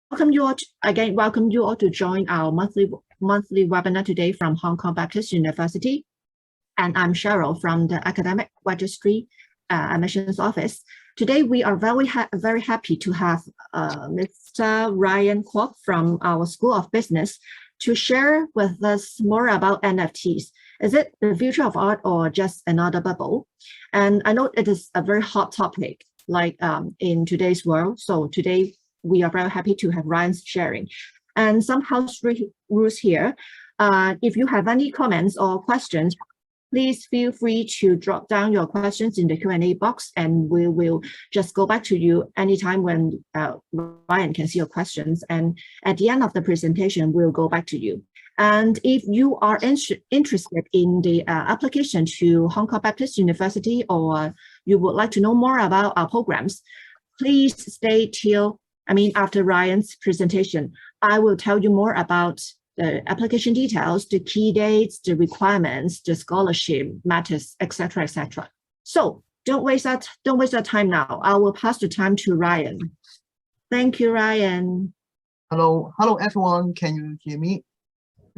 Welcome you all to join our monthly webinar today from Hong Kong Baptist University. And I'm Cheryl from the Academic Registry Admissions Office. Today, we are very happy to have Mr. Ryan Kwok from our School of Business to share with us more about NFTs. Is it the future of art or just another bubble? And I know it is a very hot topic, like in today's world. So today, we are very happy to have Ryan's sharing. And some house rules here. If you have any comments or questions, please feel free to drop down your questions in the Q&A box, and we will just go back to you anytime when Ryan can see your questions. And at the end of the presentation, we'll go back to you. And if you are interested in the application to Hong Kong Baptist University, or you would like to know more about our programs, please stay till after Ryan's presentation. I will tell you more about the application details, the key dates, the requirements, the scholarship matters, etc., etc. So don't waste our time now. I will pass the time to Ryan. Thank you, Ryan. Hello everyone. Can you hear me?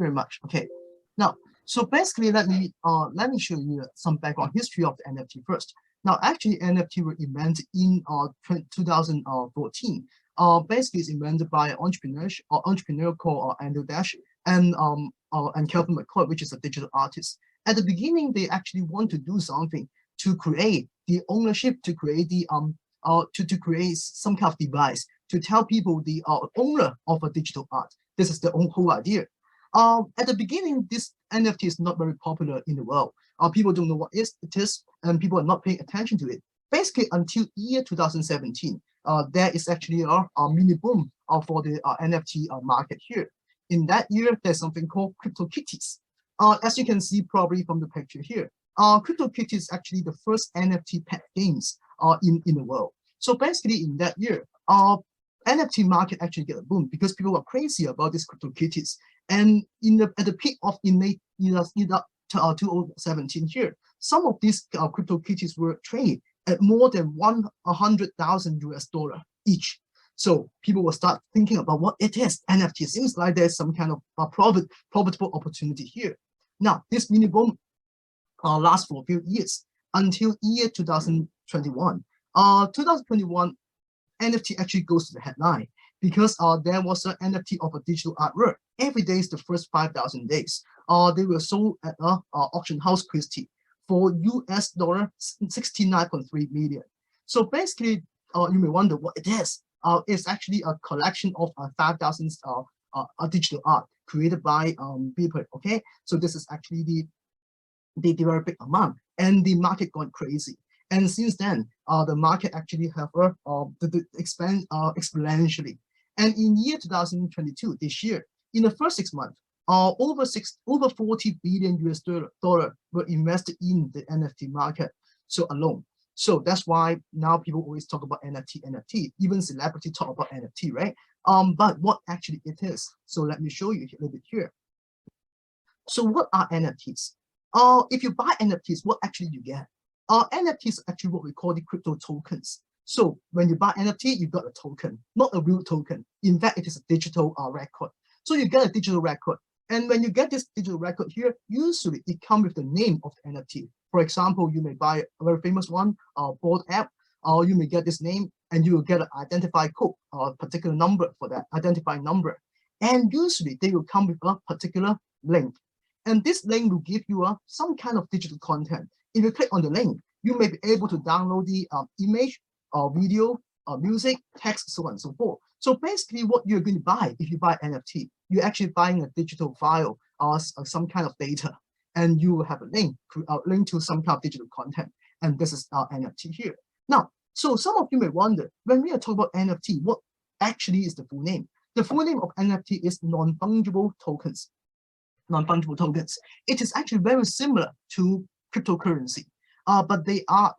Very much. Okay. Now, so basically, let me show you some background history of the NFT first. Now, actually, NFT were invented in 2014. Basically, it's invented by an entrepreneur called Andrew Dash and Kelvin McCoy, which is a digital artist. At the beginning, they actually want to do something to create the ownership, to create the to create some kind of device to tell people the owner of a digital art. This is the whole idea. At the beginning, this NFT is not very popular in the world. People don't know what it is, and people are not paying attention to it. Basically, until year 2017. There is actually a mini boom for the NFT market here. In that year, there's something called CryptoKitties. As you can see probably from the picture here, CryptoKitties is actually the first NFT pet games in the world. So basically in that year, NFT market actually get a boom because people were crazy about these CryptoKitties. And at the peak of in 2017 here, some of these CryptoKitties were traded at more than $100,000 each. So people will start thinking about what it is. NFT seems like there's some kind of profitable opportunity here. Now, this mini boom lasts for a few years until year 2021. 2021, NFT actually goes to the headline because there was an NFT of a digital artwork. Every day is the first 5,000 days. They were sold at an auction house Christie for US $69.3 million. So basically, you may wonder what it is. It's actually a collection of 5,000 digital art created by people. Okay, so this is actually the very big amount, and the market gone crazy. And since then, the market actually have expand exponentially. And in year 2022, this year, in the first 6 months, over $40 billion were invested in the NFT market alone. So that's why now people always talk about NFT. Even celebrities talk about NFT, right? But what actually it is? So let me show you a little bit here. So what are NFTs? If you buy NFTs, what actually you get? NFTs are actually what we call the crypto tokens. So when you buy NFT, you got a token, not a real token. In fact, it is a digital record. So you get a digital record. And when you get this digital record here, usually it comes with the name of the NFT. For example, you may buy a very famous one, board app, or you may get this name and you will get an identified code, a particular number for that identifying number. And usually they will come with a particular link. And this link will give you some kind of digital content. If you click on the link, you may be able to download the image, video, music, text, so on and so forth. So basically what you're going to buy if you buy NFT, you're actually buying a digital file or some kind of data, and you will have a link to some kind of digital content. And this is our NFT here. Now, so some of you may wonder, when we are talking about NFT, what actually is the full name? The full name of NFT is non-fungible tokens. Non-fungible tokens. It is actually very similar to cryptocurrency. But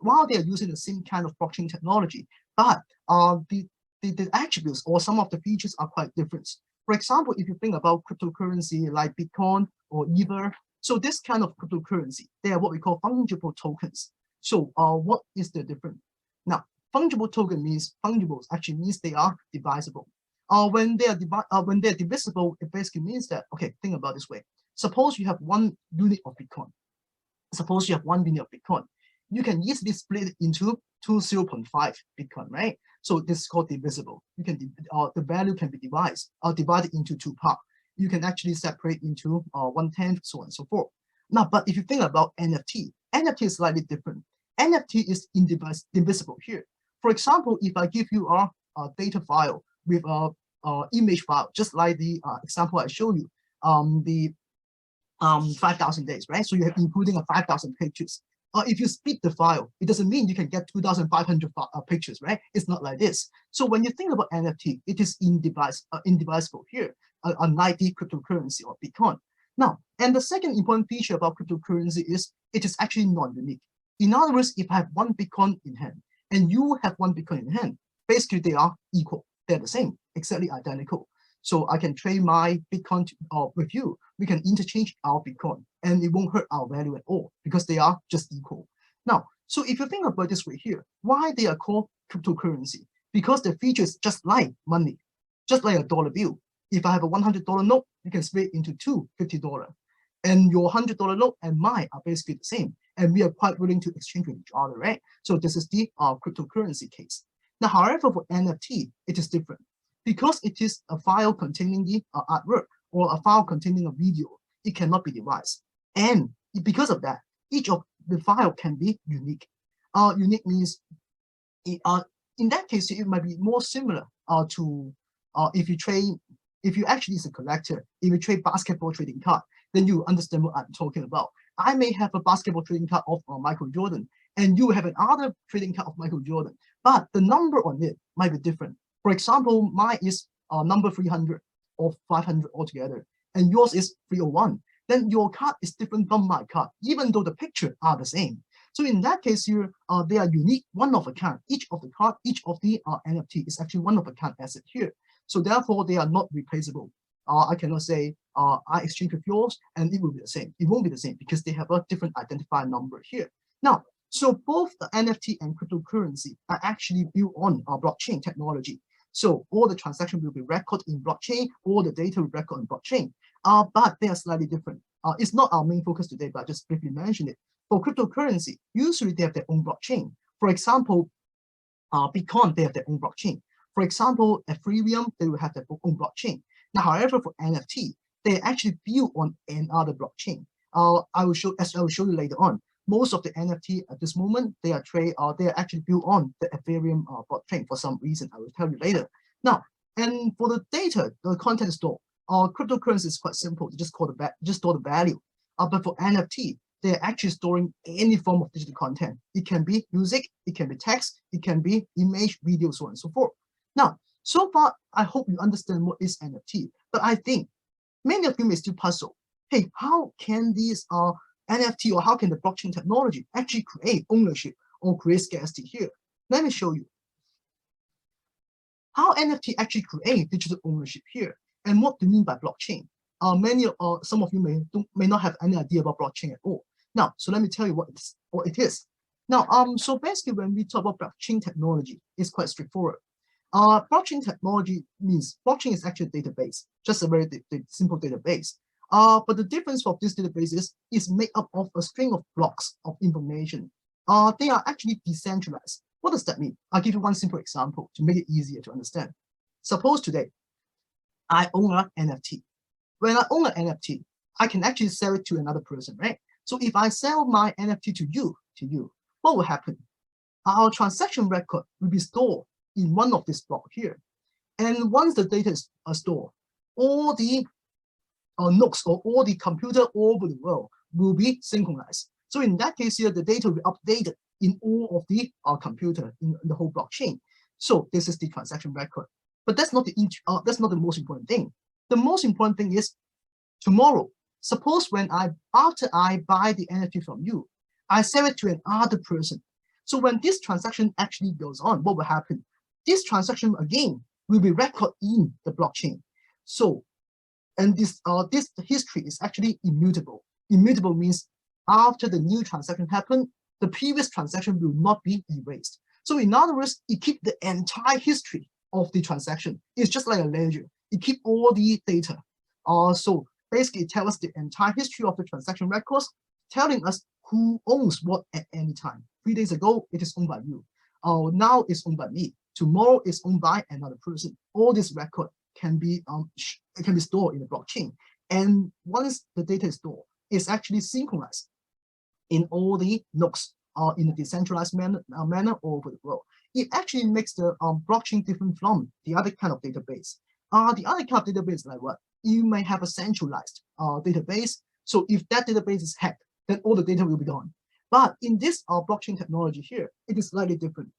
while they are using the same kind of blockchain technology, but the attributes or some of the features are quite different. For example, if you think about cryptocurrency like Bitcoin or Ether, so this kind of cryptocurrency, they are what we call fungible tokens. So what is the difference? Now, fungible token means fungibles actually means they are divisible. when they are divisible, it basically means that, okay, think about it this way. Suppose you have 1 unit of Bitcoin. Suppose you have 1 unit of Bitcoin. You can easily split it into 0.5 Bitcoin, right? So this is called divisible. You can the value can be divided into 2 parts. You can actually separate into 1/10, so on and so forth. Now, but if you think about NFT, NFT is slightly different. NFT is indivisible here. For example, if I give you a data file with a image file, just like the example I showed you, the 5,000 days, right? So you have including a 5,000 pictures. If you split the file, it doesn't mean you can get 2,500 pictures, right? It's not like this. So when you think about NFT, it is indivisible here, unlike the cryptocurrency or Bitcoin. Now, and the second important feature about cryptocurrency is it is actually non-unique. In other words, if I have 1 Bitcoin in hand and you have 1 Bitcoin in hand, basically they are equal. They're the same, exactly identical. So I can trade my Bitcoin with you. We can interchange our Bitcoin and it won't hurt our value at all because they are just equal. Now, so if you think about this way here, why they are called cryptocurrency? Because the feature is just like money, just like a dollar bill. If I have a $100 note, you can split into 2 $50. And your $100 note and mine are basically the same. And we are quite willing to exchange with each other, right? So this is the cryptocurrency case. Now, however, for NFT, it is different. Because it is a file containing the artwork or a file containing a video, it cannot be divided. And because of that, each of the file can be unique. Unique means, in that case, it might be more similar to if you actually is a collector, if you trade basketball trading card, then you understand what I'm talking about. I may have a basketball trading card of Michael Jordan, and you have another trading card of Michael Jordan, but the number on it might be different. For example, mine is number 300 or 500 altogether, and yours is 301. Then your card is different from my card, even though the picture are the same. So in that case here, they are unique, one of a kind. Each of the card, each of the NFT is actually one of a kind asset here. So therefore, they are not replaceable. I cannot say I exchange with yours and it will be the same. It won't be the same because they have a different identifier number here. Now, so both the NFT and cryptocurrency are actually built on blockchain technology. So all the transactions will be recorded in blockchain, all the data will be recorded in blockchain, but they are slightly different. It's not our main focus today, but I just briefly mentioned it. For cryptocurrency, usually they have their own blockchain. For example, Bitcoin, they have their own blockchain. For example, Ethereum, they will have their own blockchain. Now, however, for NFT, they actually built on another blockchain. I will show you later on. Most of the NFT at this moment, they are actually built on the Ethereum blockchain for some reason. I will tell you later. Now, and for the data, the content store, cryptocurrency is quite simple. You just store the value. But for NFT, they're actually storing any form of digital content. It can be music, it can be text, it can be image, video, so on and so forth. Now, so far, I hope you understand what is NFT. But I think many of you may still puzzle. Hey, how can these NFT or how can the blockchain technology actually create ownership or create scarcity here? Let me show you how NFT actually create digital ownership here. And what do you mean by blockchain? Some of you may not have any idea about blockchain at all. Now, so let me tell you what it is. Now, so basically when we talk about blockchain technology, it's quite straightforward. Blockchain technology means blockchain is actually a database, just a very simple database. But the difference of this database is it's made up of a string of blocks of information. They are actually decentralized. What does that mean? I'll give you one simple example to make it easier to understand. Suppose today, I own an NFT. When I own an NFT, I can actually sell it to another person, right? So if I sell my NFT to you, what will happen? Our transaction record will be stored in one of these blocks here. And once the data is stored, all the nodes or all the computer all over the world will be synchronized. So in that case here, the data will be updated in all of the computer in the whole blockchain. So this is the transaction record. But that's not the most important thing. The most important thing is tomorrow. Suppose after I buy the NFT from you, I sell it to another person. So when this transaction actually goes on, what will happen? This transaction again will be recorded in the blockchain. So, and this history is actually immutable. Immutable means after the new transaction happened, the previous transaction will not be erased. So in other words, it keeps the entire history of the transaction. It's just like a ledger. It keeps all the data. So basically, it tells us the entire history of the transaction records, telling us who owns what at any time. 3 days ago, it is owned by you. Now it's owned by me. Tomorrow it's owned by another person. All this record can be stored in the blockchain. And once the data is stored, it's actually synchronized in all the nodes in a decentralized manner all over the world. It actually makes the blockchain different from the other kind of database. The other kind of database, like what? You may have a centralized database. So if that database is hacked, then all the data will be gone. But in this blockchain technology here, it is slightly different.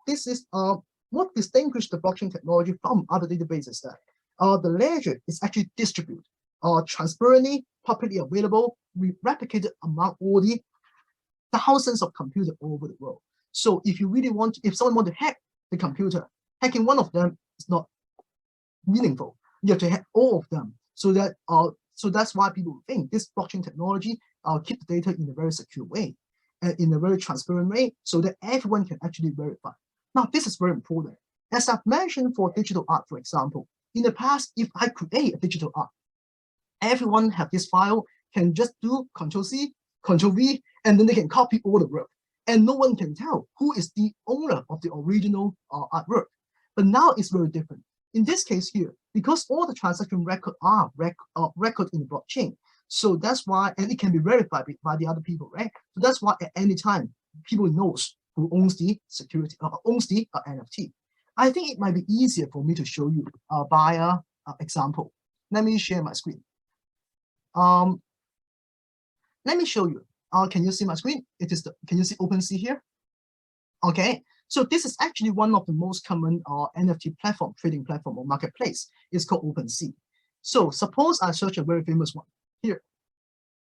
This is what distinguishes the blockchain technology from other databases, that the ledger is actually distributed, transparently, publicly available, replicated among all the thousands of computers all over the world. So if you really want, if someone wants to hack the computer, hacking one of them is not meaningful. You have to hack all of them. So that's why people think this blockchain technology keep the data in a very secure way and in a very transparent way, so that everyone can actually verify. Now, this is very important. As I've mentioned for digital art, for example, in the past, if I create a digital art, everyone have this file, can just do Ctrl+C, Ctrl+V, and then they can copy all the work. And no one can tell who is the owner of the original artwork. But now it's very different. In this case here, because all the transaction records are record in the blockchain, so that's why, and it can be verified by the other people, right? So that's why at any time, people knows who owns the security, owns the NFT. I think it might be easier for me to show you by an example. Let me share my screen. Let me show you. Can you see my screen? It is can you see OpenSea here? Okay, so this is actually one of the most common NFT platform, trading platform or marketplace. It's called OpenSea. So suppose I search a very famous one here.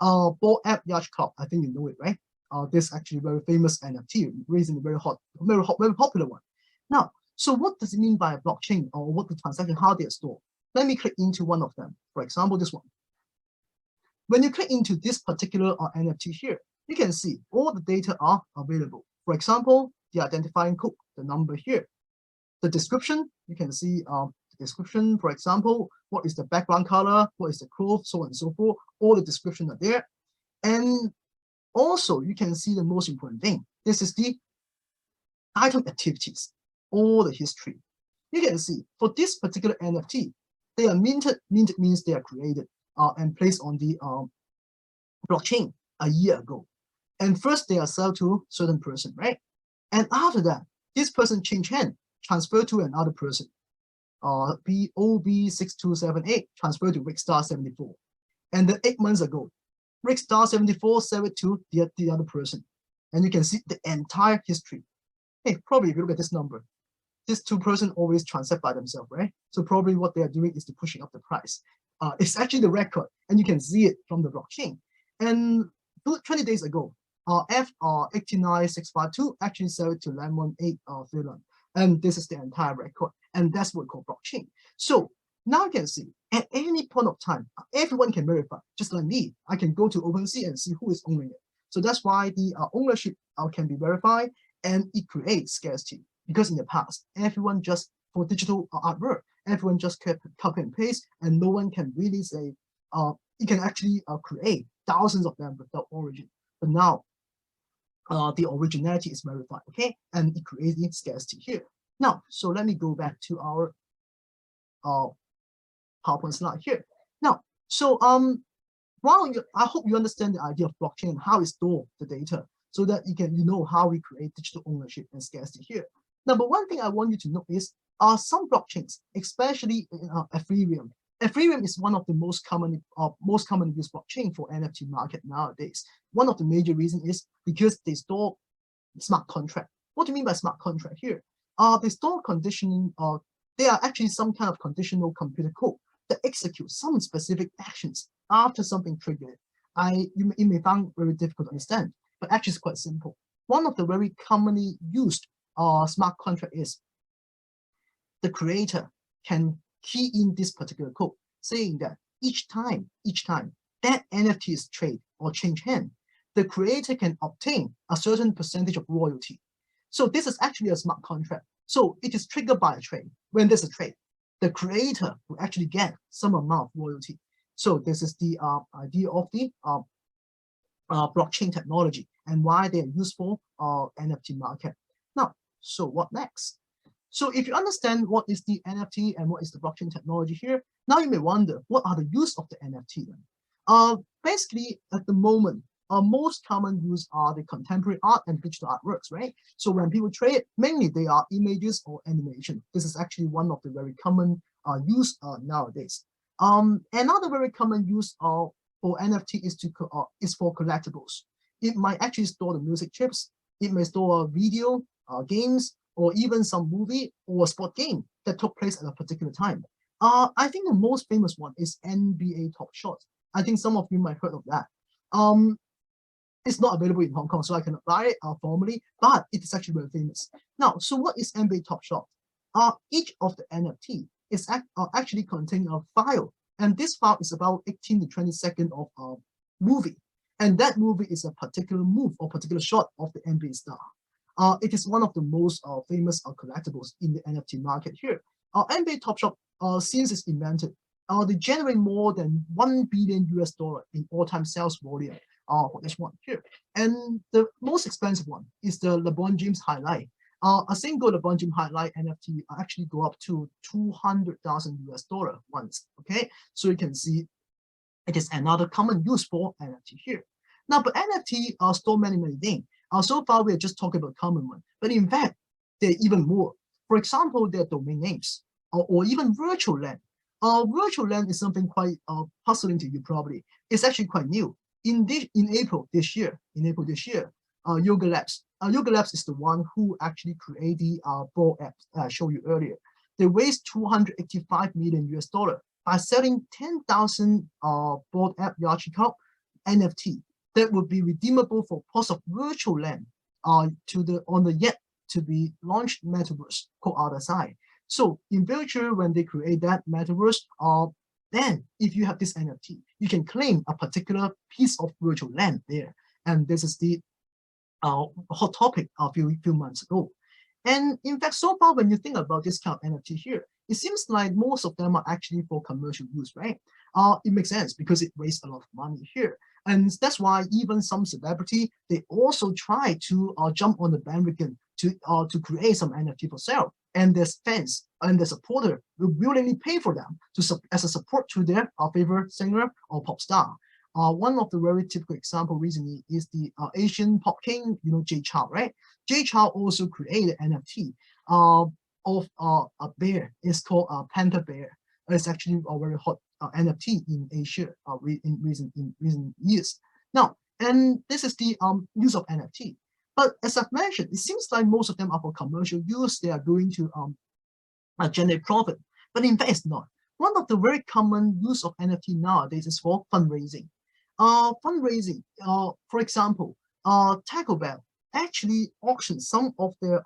Ball App Yacht Club. I think you know it, right? This actually very famous NFT, recently very popular one. Now, so what does it mean by a blockchain, or what the transaction, how they are stored? Let me click into one of them. For example, this one. When you click into this particular NFT here, you can see all the data are available. For example, the identifying code, the number here. The description, you can see the description, for example, what is the background color, what is the cloth, so on and so forth. All the description are there. And also, you can see the most important thing. This is the item activities, all the history. You can see for this particular NFT, they are minted. Minted means they are created and placed on the blockchain a year ago. And first they are sold to certain person, right? And after that, this person change hand, transfer to another person. BOB6278 transferred to Rickstar74. And then 8 months ago, Rickstar74 sell it to the other person. And you can see the entire history. Hey, probably if you look at this number, these two persons always transact by themselves, right? So probably what they are doing is to pushing up the price. It's actually the record, and you can see it from the blockchain. And 20 days ago, F89652 actually sold it to Lemon 8 Finland. And this is the entire record. And that's what we call blockchain. So now you can see at any point of time, everyone can verify, just like me. I can go to OpenSea and see who is owning it. So that's why the ownership can be verified, and it creates scarcity. Because in the past, everyone just, for digital artwork, everyone just kept copy and paste, and no one can really say, you can actually create thousands of them without origin. But now, the originality is verified, okay? And it creates scarcity here. Now, so let me go back to our PowerPoint slide here. Now, so I hope you understand the idea of blockchain and how it stores the data, so that you know how we create digital ownership and scarcity here. Now, but one thing I want you to know is some blockchains, especially Ethereum. Ethereum is one of the most commonly used blockchain for NFT market nowadays. One of the major reasons is because they store smart contract. What do you mean by smart contract here? They store conditioning. They are actually some kind of conditional computer code that execute some specific actions after something triggered. You may find very difficult to understand, but actually it's quite simple. One of the very commonly used smart contract is the creator can key in this particular code, saying that each time that NFT is traded or change hand, the creator can obtain a certain percentage of royalty. So this is actually a smart contract. So it is triggered by a trade. When there's a trade, the creator will actually get some amount of royalty. So this is the idea of the blockchain technology and why they are useful NFT market. Now, so what next? So if you understand what is the NFT and what is the blockchain technology here, now you may wonder, what are the use of the NFT then? Basically, at the moment, most common use are the contemporary art and digital artworks, right? So when people trade, mainly they are images or animation. This is actually one of the very common use nowadays. Another very common use for NFT is for collectibles. It might actually store the music chips. It may store video, games, or even some movie or sport game that took place at a particular time. I think the most famous one is NBA Top Shot. I think some of you might have heard of that. It's not available in Hong Kong, so I cannot buy it formally, but it is actually very famous. Now, so what is NBA Top Shot? Each of the NFT is actually containing a file, and this file is about 18 to 20 seconds of a movie, and that movie is a particular move or particular shot of the NBA star. It is one of the most famous collectibles in the NFT market here. NBA Top Shot, since it's invented, they generate more than $1 billion in all-time sales volume for this one here. And the most expensive one is the LeBron James highlight. A single LeBron James highlight NFT actually go up to $200,000 once. Okay, so you can see it is another common use for NFT here. Now, but NFT store many things. So far, we are just talking about common one, but in fact, there are even more. For example, there are domain names or even virtual land. Virtual land is something quite puzzling to you probably. It's actually quite new. In April this year, Yoga Labs. Yoga Labs is the one who actually created the ball app I showed you earlier. They raised $285 million by selling 10,000 board app Yachi NFT that would be redeemable for parts of virtual land on the yet to be launched metaverse called RSI. So in future, when they create that metaverse, then if you have this NFT, you can claim a particular piece of virtual land there. And this is the hot topic a few months ago. And in fact, so far, when you think about this kind of NFT here, it seems like most of them are actually for commercial use, right? It makes sense because it raises a lot of money here. And that's why even some celebrity, they also try to jump on the bandwagon to create some NFT for sale. And their fans and their supporter will willingly pay for them as a support to their favorite singer or pop star. One of the very typical example recently is the Asian pop king, Jay Chou, right? Jay Chou also created NFT of a bear. It's called Panther Bear. It's actually a very hot NFT in Asia in recent years. Now, and this is the use of NFT. But as I've mentioned, it seems like most of them are for commercial use. They are going to generate profit, but in fact, it's not. One of the very common use of NFT nowadays is for fundraising. Fundraising, for example, Taco Bell actually auctioned some of their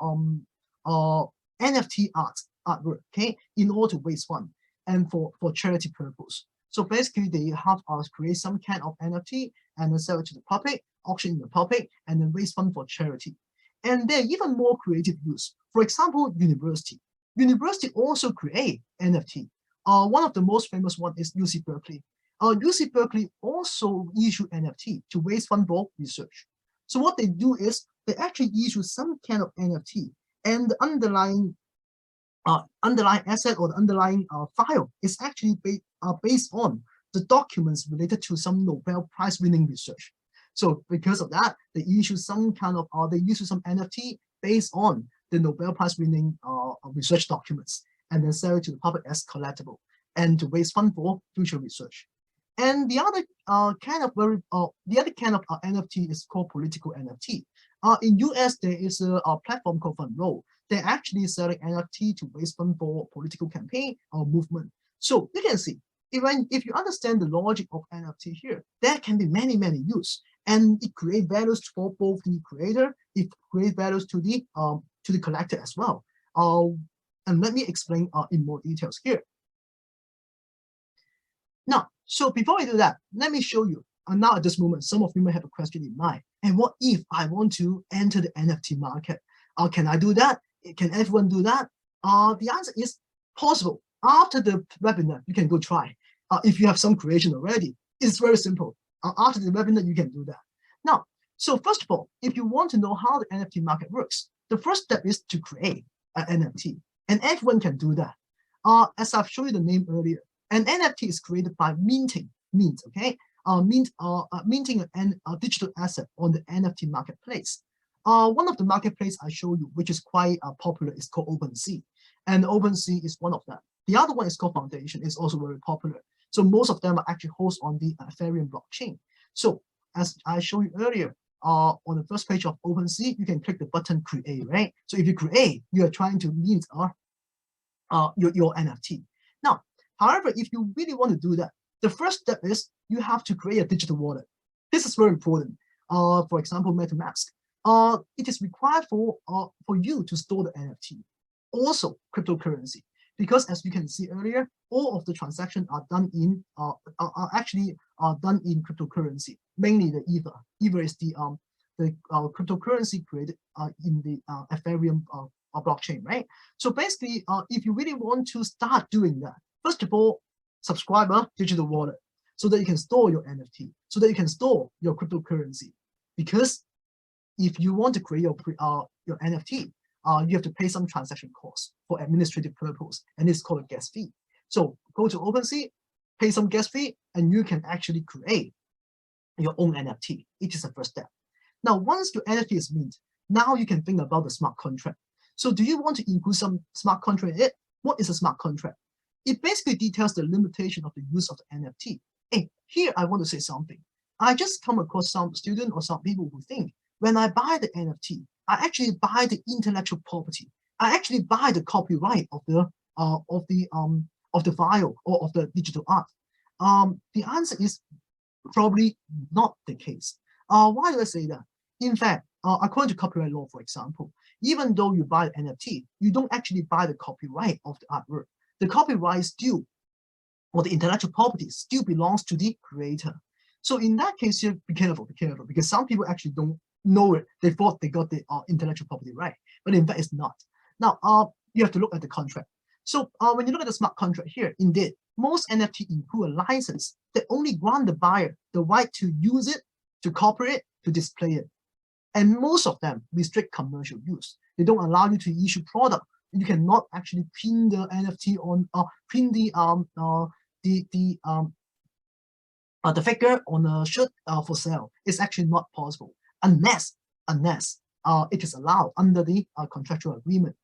NFT artwork, okay, in order to raise funds and for charity purpose. So basically, they have create some kind of NFT and then sell it to the public, auction in the public, and then raise funds for charity. And there are even more creative use. For example, university. University also create NFT. One of the most famous one is UC Berkeley. UC Berkeley also issue NFT to raise fund for research. So what they do is they actually issue some kind of NFT, and the underlying asset or the underlying file is actually based on the documents related to some Nobel Prize winning research. So because of that, they issue some kind of they issue some NFT based on the Nobel Prize winning research documents, and then sell it to the public as collectible and to raise fund for future research. And the other kind of NFT is called political NFT. In US, there is a platform called Fundroll. They're actually selling NFT to raise fund for political campaign or movement. So you can see, if you understand the logic of NFT here, there can be many use, and it creates values for both the creator, it creates values to the collector as well. And let me explain in more details here. Now, so before I do that, let me show you. Now at this moment, some of you may have a question in mind. And what if I want to enter the NFT market? Can I do that? can everyone do that? The answer is possible. After the webinar, you can go try. If you have some creation already, it's very simple. After the webinar, you can do that. Now, so first of all, if you want to know how the NFT market works, the first step is to create an NFT, and everyone can do that. As I've shown you the name earlier, an NFT is created by minting, okay? Minting a digital asset on the NFT marketplace. One of the marketplace I show you, which is quite popular, is called OpenSea, and OpenSea is one of them. The other one is called Foundation, is also very popular. So most of them are actually hosted on the Ethereum blockchain. So as I showed you earlier, on the first page of OpenSea, you can click the button create, right? So if you create, you are trying to mint your NFT. Now, however, if you really want to do that, the first step is you have to create a digital wallet. This is very important. For example, MetaMask. It is required for you to store the NFT. Also, cryptocurrency, because as you can see earlier, all of the transactions are done in done in cryptocurrency, mainly the Ether. Ether is the cryptocurrency created in the Ethereum blockchain, right? So basically, if you really want to start doing that, first of all, subscribe a digital wallet so that you can store your NFT, so that you can store your cryptocurrency. Because if you want to create your NFT, you have to pay some transaction costs for administrative purpose, and it's called a gas fee. So go to OpenSea, pay some gas fee, and you can actually create your own NFT. It is the first step. Now, once your NFT is mint, now you can think about the smart contract. So do you want to include some smart contract in it? What is a smart contract? It basically details the limitation of the use of the NFT. Hey, here I want to say something. I just come across some students or some people who think when I buy the NFT, I actually buy the intellectual property. I actually buy the copyright of the file or of the digital art. The answer is probably not the case. Why do I say that? In fact, according to copyright law, for example, even though you buy the NFT, you don't actually buy the copyright of the artwork. The copyright still, or the intellectual property still belongs to the creator. So in that case, you be careful, because some people actually don't know it. They thought they got the intellectual property right, but in fact it's not. Now, you have to look at the contract. So when you look at the smart contract here, indeed, most NFT include a license that only grant the buyer the right to use it, to copy it, to display it. And most of them restrict commercial use. They don't allow you to issue product. You cannot actually print the NFT on, print the figure on a shirt for sale. It's actually not possible unless it is allowed under the contractual agreement.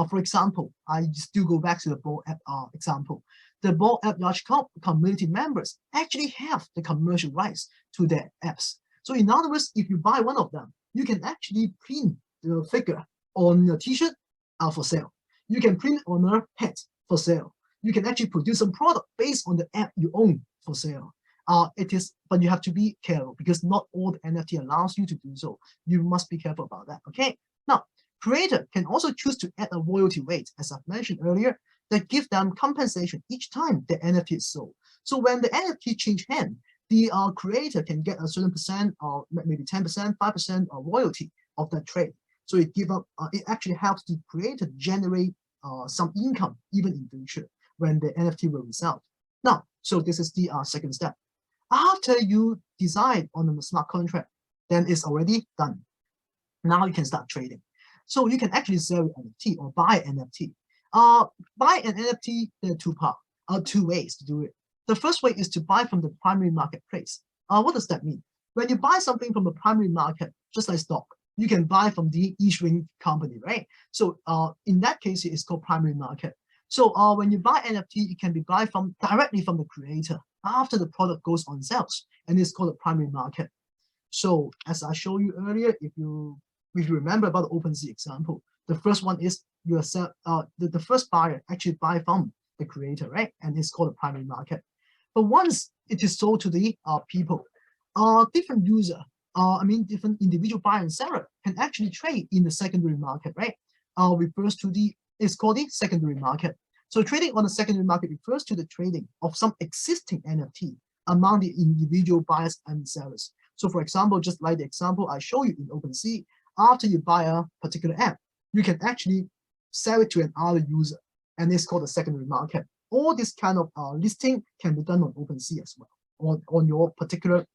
For example, I still go back to the Ball app example. The Ball app Yacht Club community members actually have the commercial rights to their apps. So in other words, if you buy one of them, you can actually print the figure on a t-shirt for sale. You can print on a hat for sale. You can actually produce some product based on the app you own for sale. But you have to be careful because not all the NFT allows you to do so. You must be careful about that, okay? Now, creator can also choose to add a royalty rate, as I've mentioned earlier, that give them compensation each time the NFT is sold. So when the NFT change hand, the creator can get a certain percent, or maybe 10%, 5% royalty of that trade. So it actually helps the creator generate some income even in future when the NFT will resell. Now, so this is the second step. After you decide on the smart contract, then it's already done. Now you can start trading. So you can actually sell an NFT or buy an NFT. Buy an NFT, there are two ways to do it. The first way is to buy from the primary marketplace. What does that mean? When you buy something from the primary market, just like stock, you can buy from the issuing company, right? So in that case, it's called primary market. So when you buy NFT, it can be buy directly from the creator after the product goes on sales, and it's called a primary market. So as I showed you earlier, if you remember about the OpenSea example, the first one is the first buyer actually buy from the creator, right? And it's called a primary market. But once it is sold to the people, different user, different individual buyer and seller can actually trade in the secondary market, right? It's called the secondary market. So trading on the secondary market refers to the trading of some existing NFT among the individual buyers and sellers. So for example, just like the example I show you in OpenSea, after you buy a particular app, you can actually sell it to another user, and it's called a secondary market. All this kind of listing can be done on OpenSea as well, or on your particular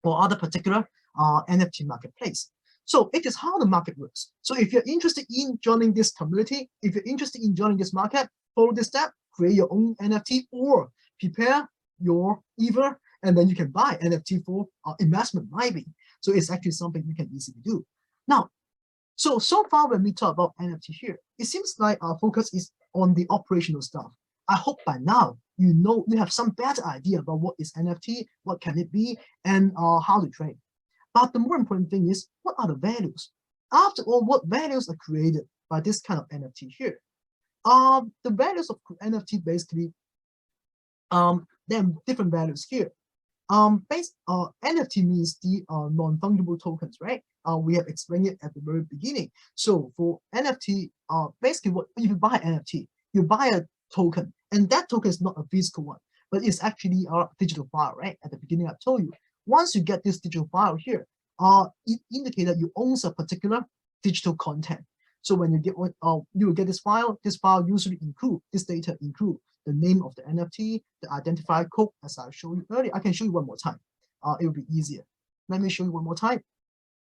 or other particular NFT marketplace. So it is how the market works. So if you're interested in joining this community, if you're interested in joining this market, follow this step, create your own NFT or prepare your Ether, and then you can buy NFT for investment, maybe. So it's actually something you can easily do. Now, so far when we talk about NFT here, it seems like our focus is on the operational stuff. I hope by now you have some better idea about what is NFT, what can it be, and how to trade. But the more important thing is, what are the values? After all, what values are created by this kind of NFT here? The values of NFT basically, there are different values here. NFT means the non-fungible tokens, right? We have explained it at the very beginning. So for NFT, basically, if you buy NFT, you buy a token, and that token is not a physical one, but it's actually a digital file, right? At the beginning, I told you. Once you get this digital file here, it indicates that you own a particular digital content. So when you get you will get this file usually this data include the name of the NFT, the identifier code, as I showed you earlier. I can show you one more time. It will be easier. Let me show you one more time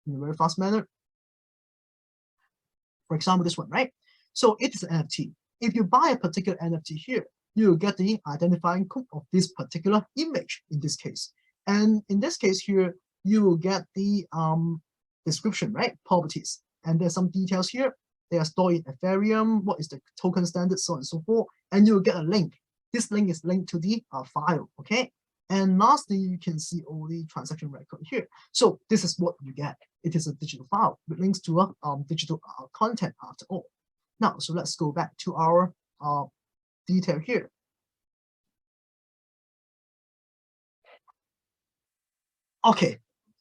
in a very fast manner. For example, this one, right? So it is an NFT. If you buy a particular NFT here, you will get the identifying code of this particular image in this case. And in this case here, you will get the description, right? Properties. And there's some details here. They are stored in Ethereum, what is the token standard, so on and so forth. And you will get a link. This link is linked to the file, okay? And lastly, you can see all the transaction record here. So this is what you get. It is a digital file with links to a digital content after all. Now, so let's go back to our detail here. Okay,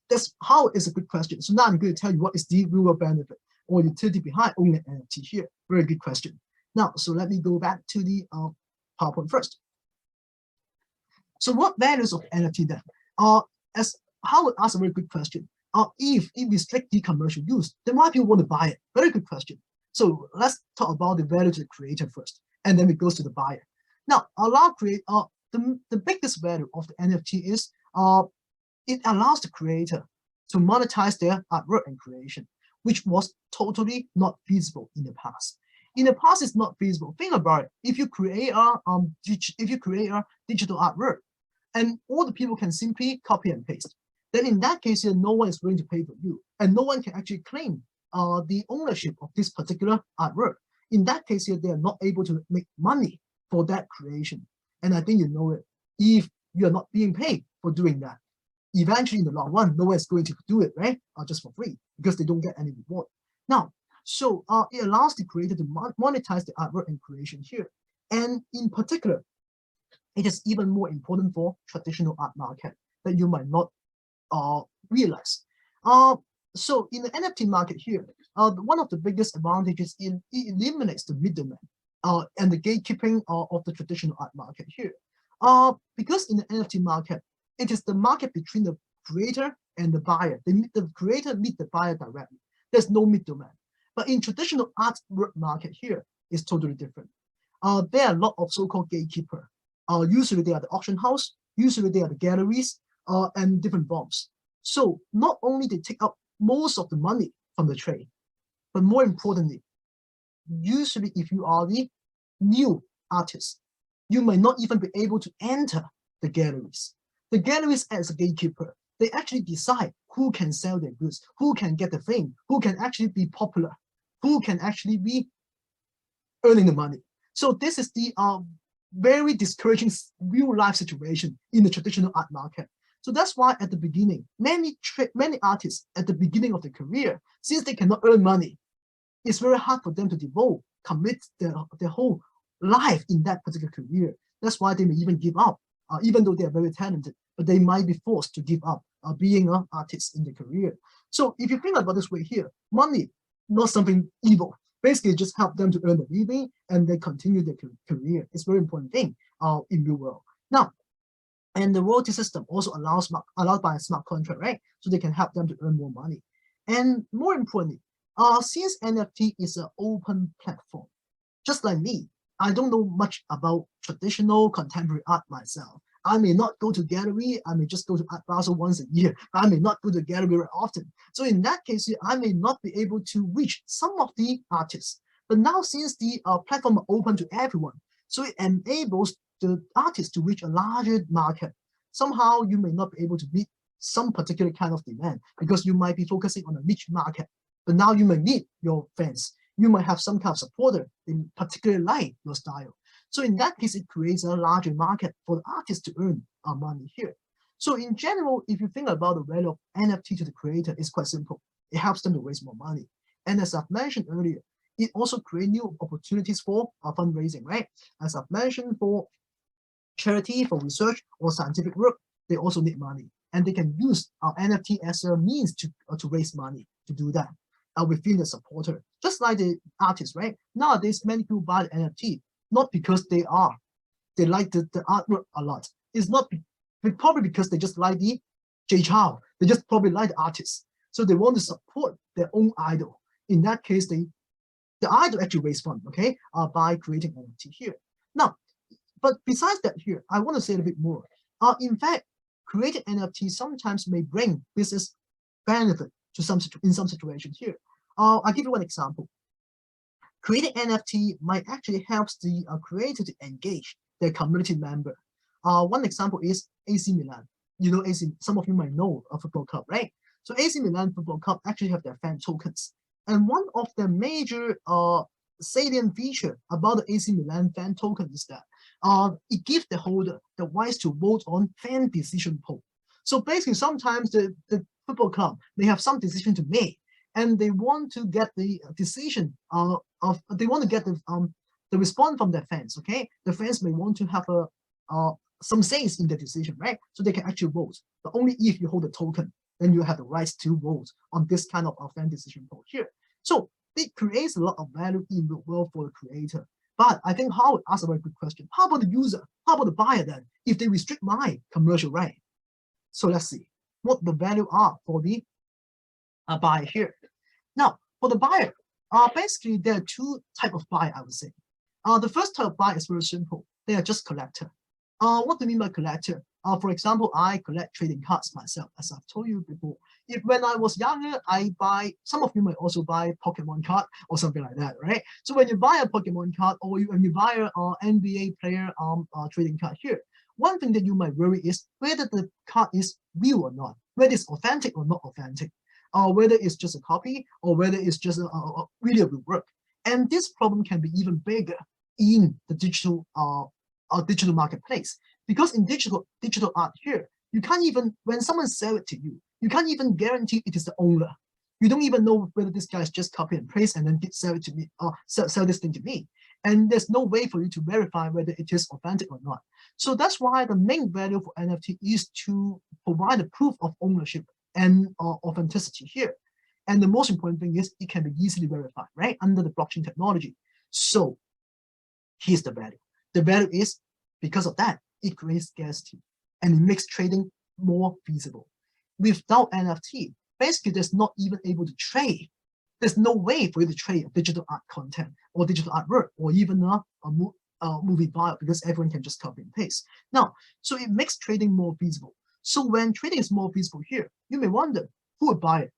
that's how is a good question. So now I'm going to tell you what is the real benefit or utility behind owning an NFT here. Very good question. Now, so let me go back to the PowerPoint first. So what values of NFT then? As Howard asked a very good question. If we restrict the commercial use, then why people want to buy it? Very good question. So let's talk about the value to the creator first, and then it goes to the buyer. Now, the biggest value of the NFT is it allows the creator to monetize their artwork and creation, which was totally not feasible in the past. In the past, it's not feasible. Think about it. If you create a digital artwork, and all the people can simply copy and paste, then in that case, no one is going to pay for you, and no one can actually claim the ownership of this particular artwork. In that case, they are not able to make money for that creation. And I think you know it. If you are not being paid for doing that, eventually in the long run, no one is going to do it, right? Just for free, because they don't get any reward. Now, so it allows the creator to monetize the artwork and creation here. And in particular, it is even more important for traditional art market that you might not realize. So in the NFT market here, one of the biggest advantages it eliminates the middleman and the gatekeeping of the traditional art market here. Because in the NFT market, it is the market between the creator and the buyer. The creator meet the buyer directly. There's no middleman. But in traditional art market here, it's totally different. There are a lot of so-called gatekeeper. Usually they are the auction house, usually they are the galleries, and different forms. So not only they take up most of the money from the trade, but more importantly, usually if you are the new artist, you might not even be able to enter the galleries. The galleries as a gatekeeper, they actually decide who can sell their goods, who can get the fame, who can actually be popular, who can actually be earning the money. So this is the very discouraging real life situation in the traditional art market. So that's why at the beginning, many artists at the beginning of their career, since they cannot earn money, it's very hard for them to commit their whole life in that particular career. That's why they may even give up, even though they are very talented, but they might be forced to give up being an artist in their career. So if you think about this way here, money, not something evil. Basically, just help them to earn a living and they continue their career. It's a very important thing in the world. Now, and the royalty system also allowed by a smart contract, right? So they can help them to earn more money. And more importantly, since NFT is an open platform, Just like me, I don't know much about traditional contemporary art myself. I may not go to gallery, I may just go to Art Basel once a year, but I may not go to gallery very often. So in that case, I may not be able to reach some of the artists. But now since the platform are open to everyone, so it enables the artists to reach a larger market. Somehow you may not be able to meet some particular kind of demand because you might be focusing on a niche market. But now you may meet your fans. You might have some kind of supporter in particularly like your style. So in that case, it creates a larger market for the artists to earn money here. So in general, if you think about the value of NFT to the creator, it's quite simple. It helps them to raise more money. And as I've mentioned earlier, it also creates new opportunities for fundraising, right? As I've mentioned, for charity, for research or scientific work, they also need money. And they can use NFT as a means to raise money to do that within the supporter. Just like the artists, right? Nowadays, many people buy the NFT, not because they like the artwork a lot. It's not probably because they just like the J. Chow. They just probably like the artist. So they want to support their own idol. In that case, the idol actually raise fund, okay, by creating NFT here. Now, but besides that here, I want to say a bit more. In fact, creating NFT sometimes may bring business benefit to in some situations here. I'll give you one example. Creating NFT might actually help the creator to engage their community member. One example is AC Milan. You know, some of you might know a football club, right? So AC Milan Football Club actually have their fan tokens. And one of the major salient feature about the AC Milan fan token is that it gives the holder the rights to vote on fan decision poll. So basically, sometimes the football club may have some decision to make, and they want to get the decision they want to get the response from their fans. Okay, the fans may want to have some says in the decision, right? So they can actually vote. But only if you hold a token, then you have the rights to vote on this kind of fan decision poll here. So it creates a lot of value in the world for the creator. But I think Howard asked a very good question. How about the user? How about the buyer then? If they restrict my commercial right? So let's see what the value are for the buyer here. Now, for the buyer, basically there are two types of buyer, I would say. The first type of buyer is very simple. They are just collector. What do you mean by collector? For example, I collect trading cards myself, as I've told you before. When I was younger, some of you might also buy Pokemon card or something like that, right? So when you buy a Pokemon card or when you buy an NBA player trading card here, one thing that you might worry is whether the card is real or not, whether it's authentic or not authentic, whether it's just a copy or whether it's just really a real work. And this problem can be even bigger in the digital marketplace, because in digital art here, you can't even, when someone sells it to you, you can't even guarantee it is the owner. You don't even know whether this guy is just copy and paste and then sell it to me or sell this thing to me. And there's no way for you to verify whether it is authentic or not. So that's why the main value for NFT is to provide a proof of ownership and authenticity here. And the most important thing is it can be easily verified, right, under the blockchain technology. So here's the value. The value is, because of that, it creates scarcity and it makes trading more feasible. Without NFT, basically there's not even able to trade. There's no way for you to trade digital art content or digital artwork or even a movie file, because everyone can just copy and paste. Now, so it makes trading more feasible. So when trading is more feasible here, you may wonder, who would buy it?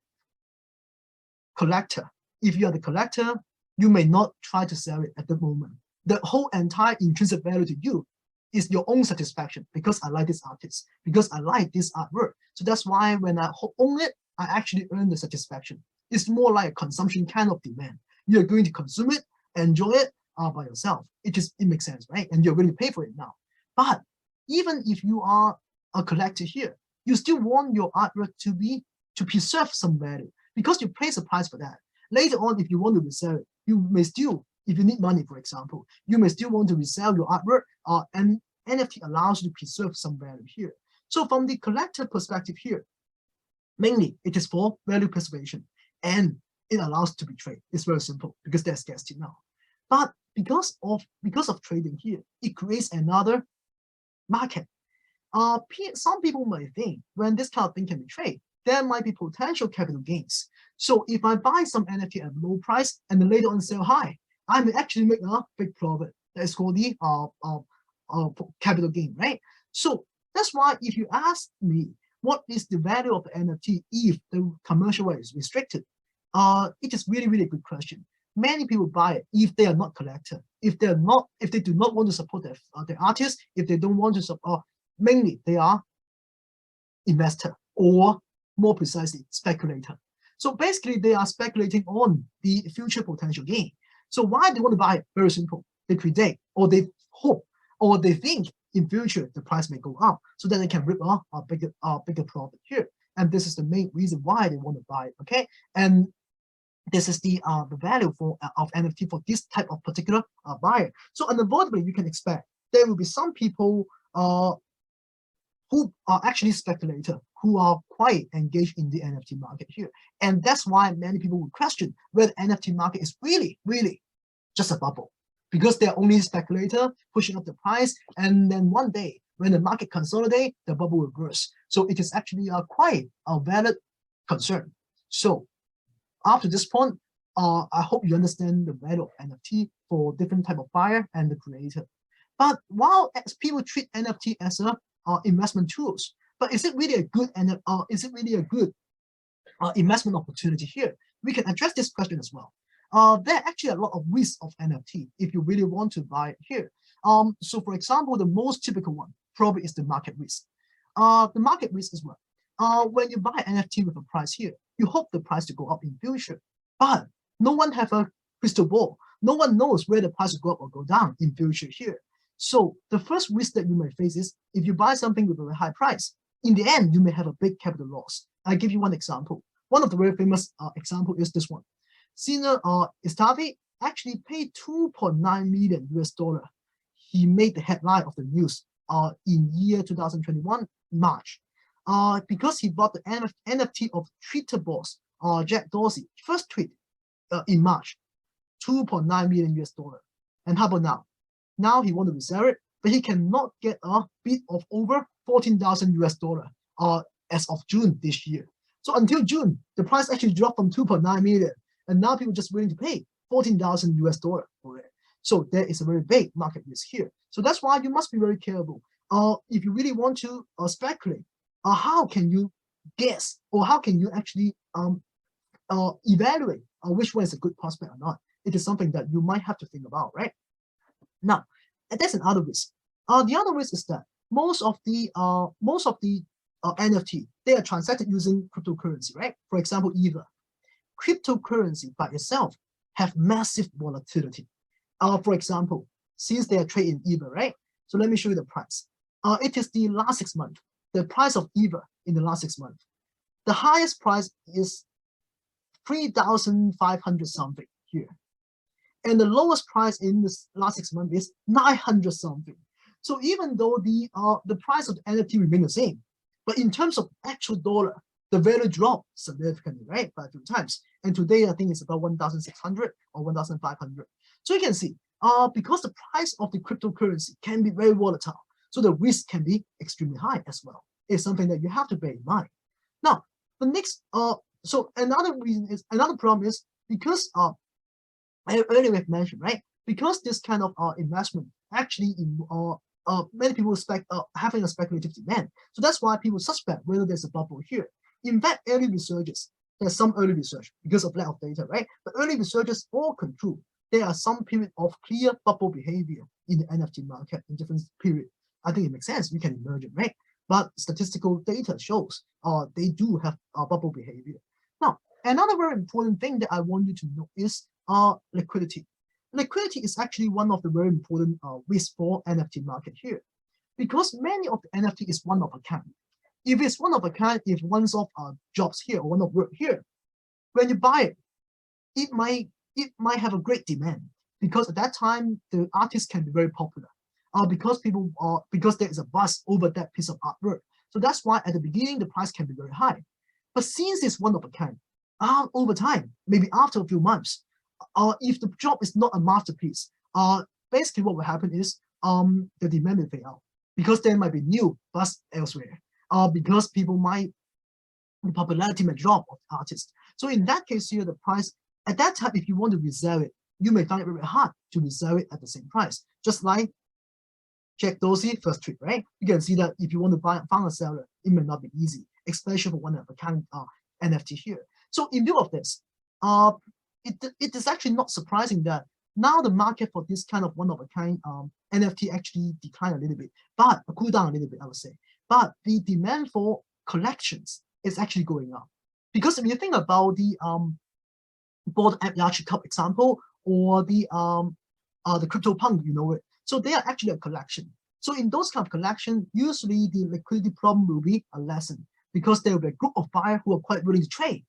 Collector. If you are the collector, you may not try to sell it at the moment. The whole entire intrinsic value to you is your own satisfaction, because I like this artist, because I like this artwork. So that's why when I own it, I actually earn the satisfaction. It's more like a consumption kind of demand. You're going to consume it, enjoy it by yourself. It makes sense, right? And you're going to pay for it now. But even if you are a collector here, you still want your artwork to preserve some value, because you place a price for that. Later on, if you want to resell it, you may still, if you need money, for example, you may still want to resell your artwork, and NFT allows you to preserve some value here. So from the collector perspective here, mainly it is for value preservation, and it allows to be traded. It's very simple because there's scarcity now. But because of trading here, it creates another market. Some people might think when this kind of thing can be traded, there might be potential capital gains. So if I buy some NFT at low price and then later on sell high, I may actually make a big profit. That's called the capital gain, right? So that's why if you ask me what is the value of the NFT if the commercial way is restricted, it is really, really a good question. Many people buy it if they are not collector, if they do not want to support their artists, if they don't want to support, mainly they are investor, or more precisely speculator. So basically they are speculating on the future potential gain. So why they want to buy it? Very simple. They predict, or they hope, or they think in future the price may go up, so that they can rip off a bigger profit here. And this is the main reason why they want to buy it. Okay, and this is the value of NFT for this type of particular buyer. So unavoidably, you can expect there will be some people who are actually speculator, who are quite engaged in the NFT market here. And that's why many people would question whether NFT market is really, really just a bubble, because they're only speculator pushing up the price, and then one day when the market consolidates, the bubble will burst. So it is actually quite a valid concern. So after this point, I hope you understand the value of NFT for different type of buyer and the creator. But while people treat NFT as a investment tools, but is it really a good investment opportunity here? We can address this question as well. There are actually a lot of risks of NFT if you really want to buy it here. So for example, the most typical one probably is the market risk. The market risk is what? When you buy NFT with a price here, you hope the price to go up in future, but no one have a crystal ball. No one knows where the price will go up or go down in future here. So the first risk that you may face is if you buy something with a very high price, in the end, you may have a big capital loss. I'll give you one example. One of the very famous example is this one. Singer Estavi actually paid 2.9 million US dollar. He made the headline of the news in year 2021, March, because he bought the NFT of Twitter boss Jack Dorsey, first tweet in March, 2.9 million US dollar. And how about now? Now he want to resell it, but he cannot get a bid of over 14,000 US dollar as of June this year. So until June, the price actually dropped from 2.9 million, and now people just willing to pay 14,000 US dollar for it. So there is a very big market risk here. So that's why you must be very careful. If you really want to speculate, how can you guess, or how can you actually evaluate which one is a good prospect or not? It is something that you might have to think about, right? Now, that's another risk. The other risk is that most of the NFT, they are transacted using cryptocurrency, right? For example, Ether. Cryptocurrency by itself have massive volatility. For example, since they are trading Ether, right? So let me show you the price. It is the last 6 months. The price of Ether in the last 6 months. The highest price is 3,500 something here. And the lowest price in the last 6 months is 900 something. So even though the price of the NFT remain the same, but in terms of actual dollar, the value dropped significantly, right, by 2 times. And today I think it's about 1,600 or 1,500. So you can see, because the price of the cryptocurrency can be very volatile, so the risk can be extremely high as well. It's something that you have to bear in mind. Now, the next, so another problem is because earlier we've mentioned, right? Because this kind of investment actually many people expect having a speculative demand. So that's why people suspect whether there's a bubble here. In fact, early researchers, there's some early research because of lack of data, right? But early researchers all conclude there are some period of clear bubble behavior in the NFT market in different period. I think it makes sense. We can emerge it, right? But statistical data shows they do have bubble behavior. Now, another very important thing that I want you to know is liquidity. Liquidity is actually one of the very important risks for NFT market here, because many of the NFT is one of a kind. If it's one of a kind, if one's of jobs here or one of work here, when you buy it, it might have a great demand, because at that time the artist can be very popular, because there is a buzz over that piece of artwork. So that's why at the beginning the price can be very high. But since it's one of a kind, over time, maybe after a few months, if the job is not a masterpiece, basically what will happen is the demand will fade out, because there might be new buzz elsewhere, because the popularity may drop of the artist. So in that case here, the price at that time, if you want to resell it, you may find it very hard to resell it at the same price. Just like Jack Dorsey first tweet, right? You can see that if you want to find a seller, it may not be easy, especially for one of a kind NFT here. So in view of this, it is actually not surprising that now the market for this kind of one of a kind NFT actually declined a little bit, but cool down a little bit, I would say. But the demand for collections is actually going up, because if you think about the Bored Ape Yacht Cup example, or the CryptoPunk, you know it. So they are actually a collection. So in those kind of collection, usually the liquidity problem will be a lesson, because there will be a group of buyers who are quite willing to trade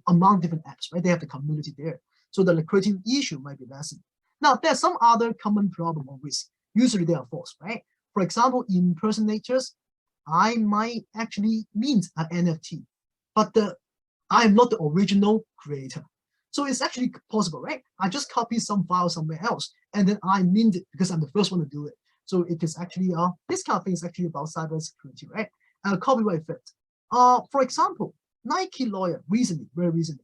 among different apps, right? They have the community there. So the liquidity issue might be lessened. Now, there's some other common problem or risk. Usually they are false, right? For example, impersonators, I might actually mint an NFT, but I'm not the original creator. So it's actually possible, right? I just copy some file somewhere else, and then I mint it because I'm the first one to do it. So it is actually, this kind of thing is actually about cybersecurity, right? Copyright theft. For example, Nike lawyer very recently,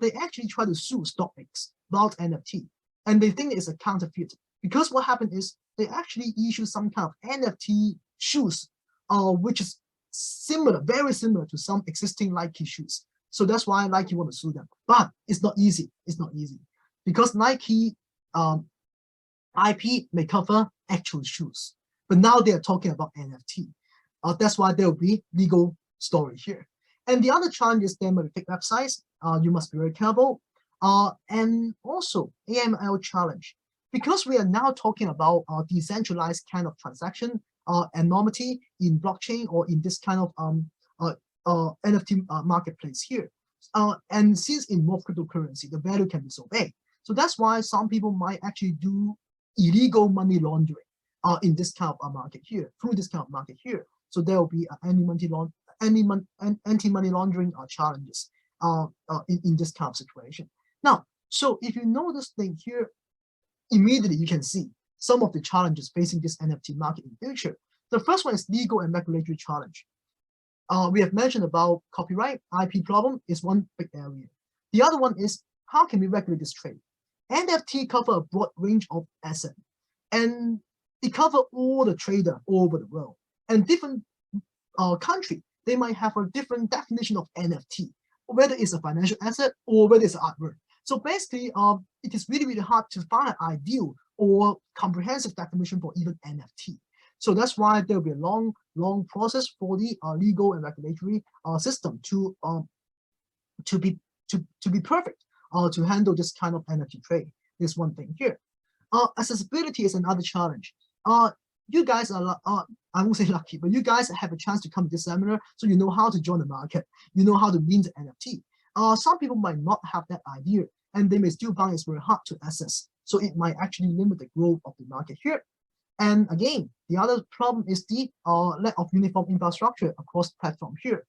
they actually try to sue StockX about NFT, and they think it's a counterfeit, because what happened is they actually issue some kind of NFT shoes, which is similar, very similar to some existing Nike shoes. So that's why Nike want to sue them. But it's not easy. It's not easy, because Nike IP may cover actual shoes, but now they are talking about NFT. That's why there will be legal story here. And the other challenge is there might be fake websites. You must be very careful. And also AML challenge, because we are now talking about decentralized kind of transaction, anonymity in blockchain or in this kind of NFT marketplace here. And since in more cryptocurrency, the value can be so big. So that's why some people might actually do illegal money laundering in this kind of market here, through this kind of market here. So there will be anti-money laundering challenges in this kind of situation. Now, so if you know this thing here, immediately you can see some of the challenges facing this NFT market in the future. The first one is legal and regulatory challenge. We have mentioned about copyright, IP problem is one big area. The other one is how can we regulate this trade? NFT cover a broad range of assets, and it cover all the trader all over the world. And different country, they might have a different definition of NFT, whether it's a financial asset or whether it's artwork. So basically, it is really, really hard to find an ideal or comprehensive definition for even NFT. So that's why there will be a long, long process for the legal and regulatory system to be perfect to handle this kind of NFT trade. This one thing here. Accessibility is another challenge. You guys are, I won't say lucky, but you guys have a chance to come to this seminar, so you know how to join the market. You know how to mint NFT. Some people might not have that idea, and they may still find it's very hard to access. So it might actually limit the growth of the market here. And again, the other problem is the lack of uniform infrastructure across platform here.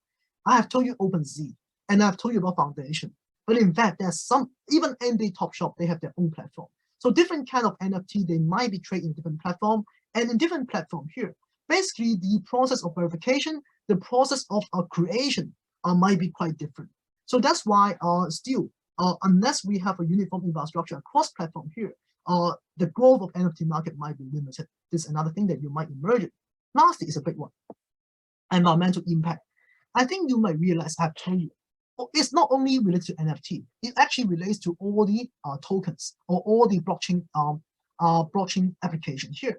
I have told you OpenSea, and I've told you about Foundation. But in fact, there's some, even NBA Top Shop, they have their own platform. So different kind of NFT, they might be traded in different platform, and in different platform here. Basically, the process of verification, the process of creation might be quite different. So that's why still, unless we have a uniform infrastructure across platform here, the growth of NFT market might be limited. This is another thing that you might emerge in. Lastly is a big one, environmental impact. I think you might realize I have told you, it's not only related to NFT, it actually relates to all the tokens or all the blockchain blockchain application here.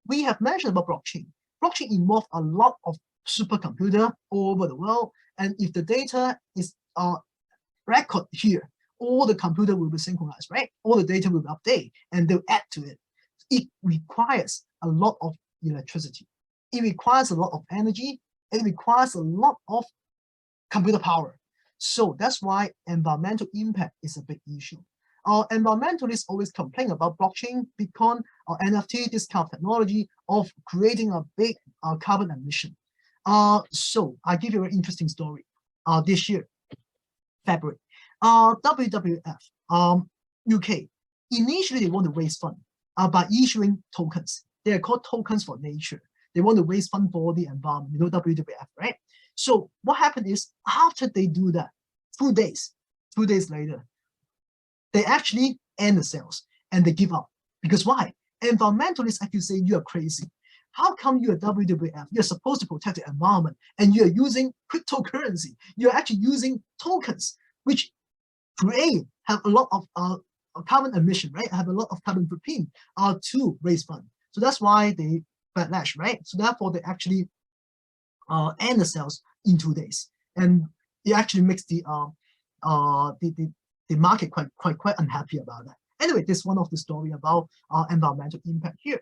We have mentioned about blockchain. Blockchain involves a lot of supercomputer all over the world, and if the data is recorded here, all the computer will be synchronized, right? All the data will be updated, and they'll add to it. It requires a lot of electricity. It requires a lot of energy. It requires a lot of computer power. So that's why environmental impact is a big issue. Environmentalists always complain about blockchain, Bitcoin, or NFT, this kind of technology of creating a big carbon emission. So I give you a very interesting story. This year, February, WWF, UK, initially they want to raise funds by issuing tokens. They are called tokens for nature. They want to raise funds for the environment, you know, WWF, right? So what happened is after they do that, 2 days later, they actually end the sales and they give up. Because why? Environmentalists actually say you are crazy. How come you're WWF? You're supposed to protect the environment and you're using cryptocurrency. You're actually using tokens, which have a lot of carbon emission, right? Have a lot of carbon footprint to raise funds. So that's why they backlash, right? So therefore they actually end the sales in 2 days, and it actually makes the market quite unhappy about that. Anyway, this is one of the story about environmental impact here.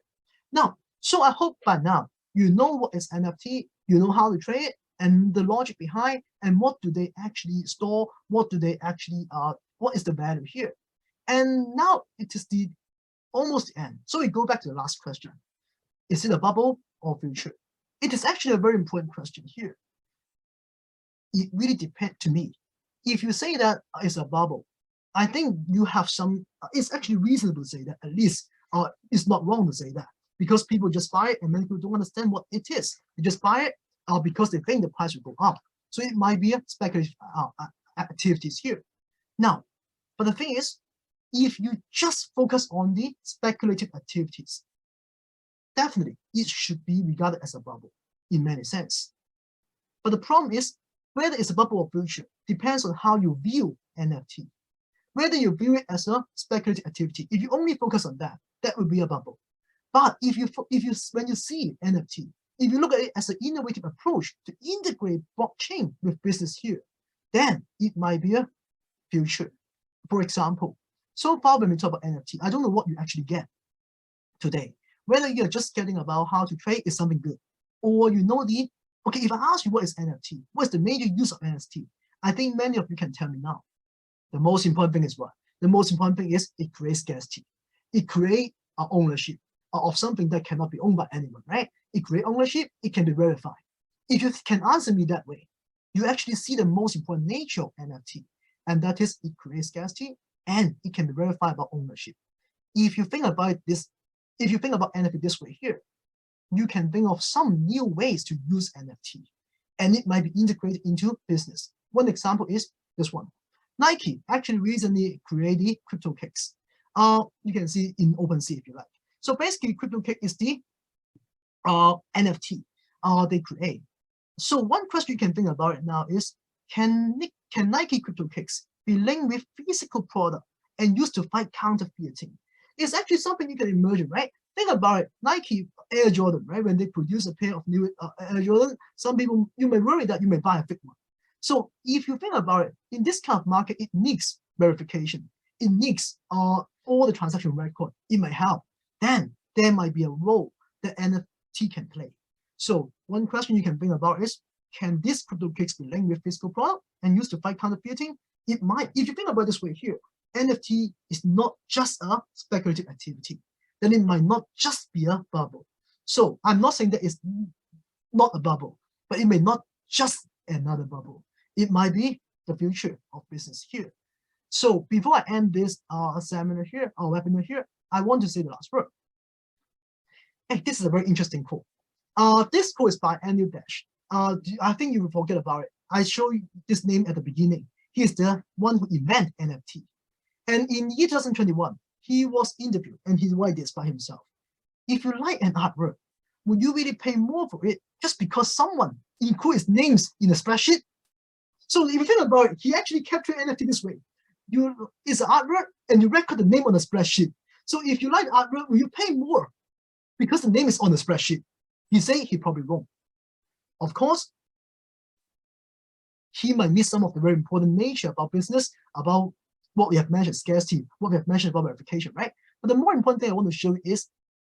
Now, so I hope by now you know what is NFT, you know how to trade it, and the logic behind, and what do they actually store, what do they actually what is the value here. And now it is almost the end. So we go back to the last question. Is it a bubble or future? It is actually a very important question here. It really depends to me. If you say that it's a bubble, I think you have some, it's actually reasonable to say that, at least it's not wrong to say that, because people just buy it and many people don't understand what it is. They just buy it because they think the price will go up. So it might be a speculative activities here. Now, but the thing is, if you just focus on the speculative activities, definitely it should be regarded as a bubble in many sense. But the problem is, whether it's a bubble or future depends on how you view NFT. Whether you view it as a speculative activity, if you only focus on that, that would be a bubble. But when you see NFT, if you look at it as an innovative approach to integrate blockchain with business here, then it might be a future. For example, so far when we talk about NFT, I don't know what you actually get today. Whether you're just getting about how to trade is something good, or you know okay, if I ask you what is NFT, what's the major use of NFT, I think many of you can tell me now. The most important thing is what? The most important thing is it creates scarcity. It creates ownership of something that cannot be owned by anyone, right? It creates ownership, it can be verified. If you can answer me that way, you actually see the most important nature of NFT, and that is it creates scarcity and it can be verified about ownership. If you think about this, if you think about NFT this way here, you can think of some new ways to use NFT, and it might be integrated into business. One example is this one. Nike actually recently created CryptoKicks. You can see in OpenSea if you like. So basically, CryptoKick is the NFT they create. So one question you can think about it now is, can Nike CryptoKicks be linked with physical product and used to fight counterfeiting? It's actually something you can imagine, right? Think about it. Nike Air Jordan, right? When they produce a pair of new Air Jordan, some people, you may worry that you may buy a fake one. So if you think about it, in this kind of market, it needs verification. It needs all the transaction record it might have. Then there might be a role that NFT can play. So one question you can think about is, can this CryptoKicks be linked with physical product and used to fight counterfeiting? It might. If you think about it this way here, NFT is not just a speculative activity. Then it might not just be a bubble. So I'm not saying that it's not a bubble, but it may not just another bubble. It might be the future of business here. So before I end this seminar here, our webinar here, I want to say the last word. Hey, this is a very interesting quote. This quote is by Anil Dash. I think you will forget about it. I show you this name at the beginning. He is the one who invented NFT. And in year 2021, he was interviewed and he wrote this by himself. If you like an artwork, would you really pay more for it just because someone include his names in a spreadsheet? So if you think about it, he actually captured NFT this way. It's an artwork and you record the name on the spreadsheet. So if you like artwork, will you pay more because the name is on the spreadsheet? He say he probably wrong. Of course, he might miss some of the very important nature about business, about what we have mentioned, scarcity, what we have mentioned about verification, right? But the more important thing I want to show you is,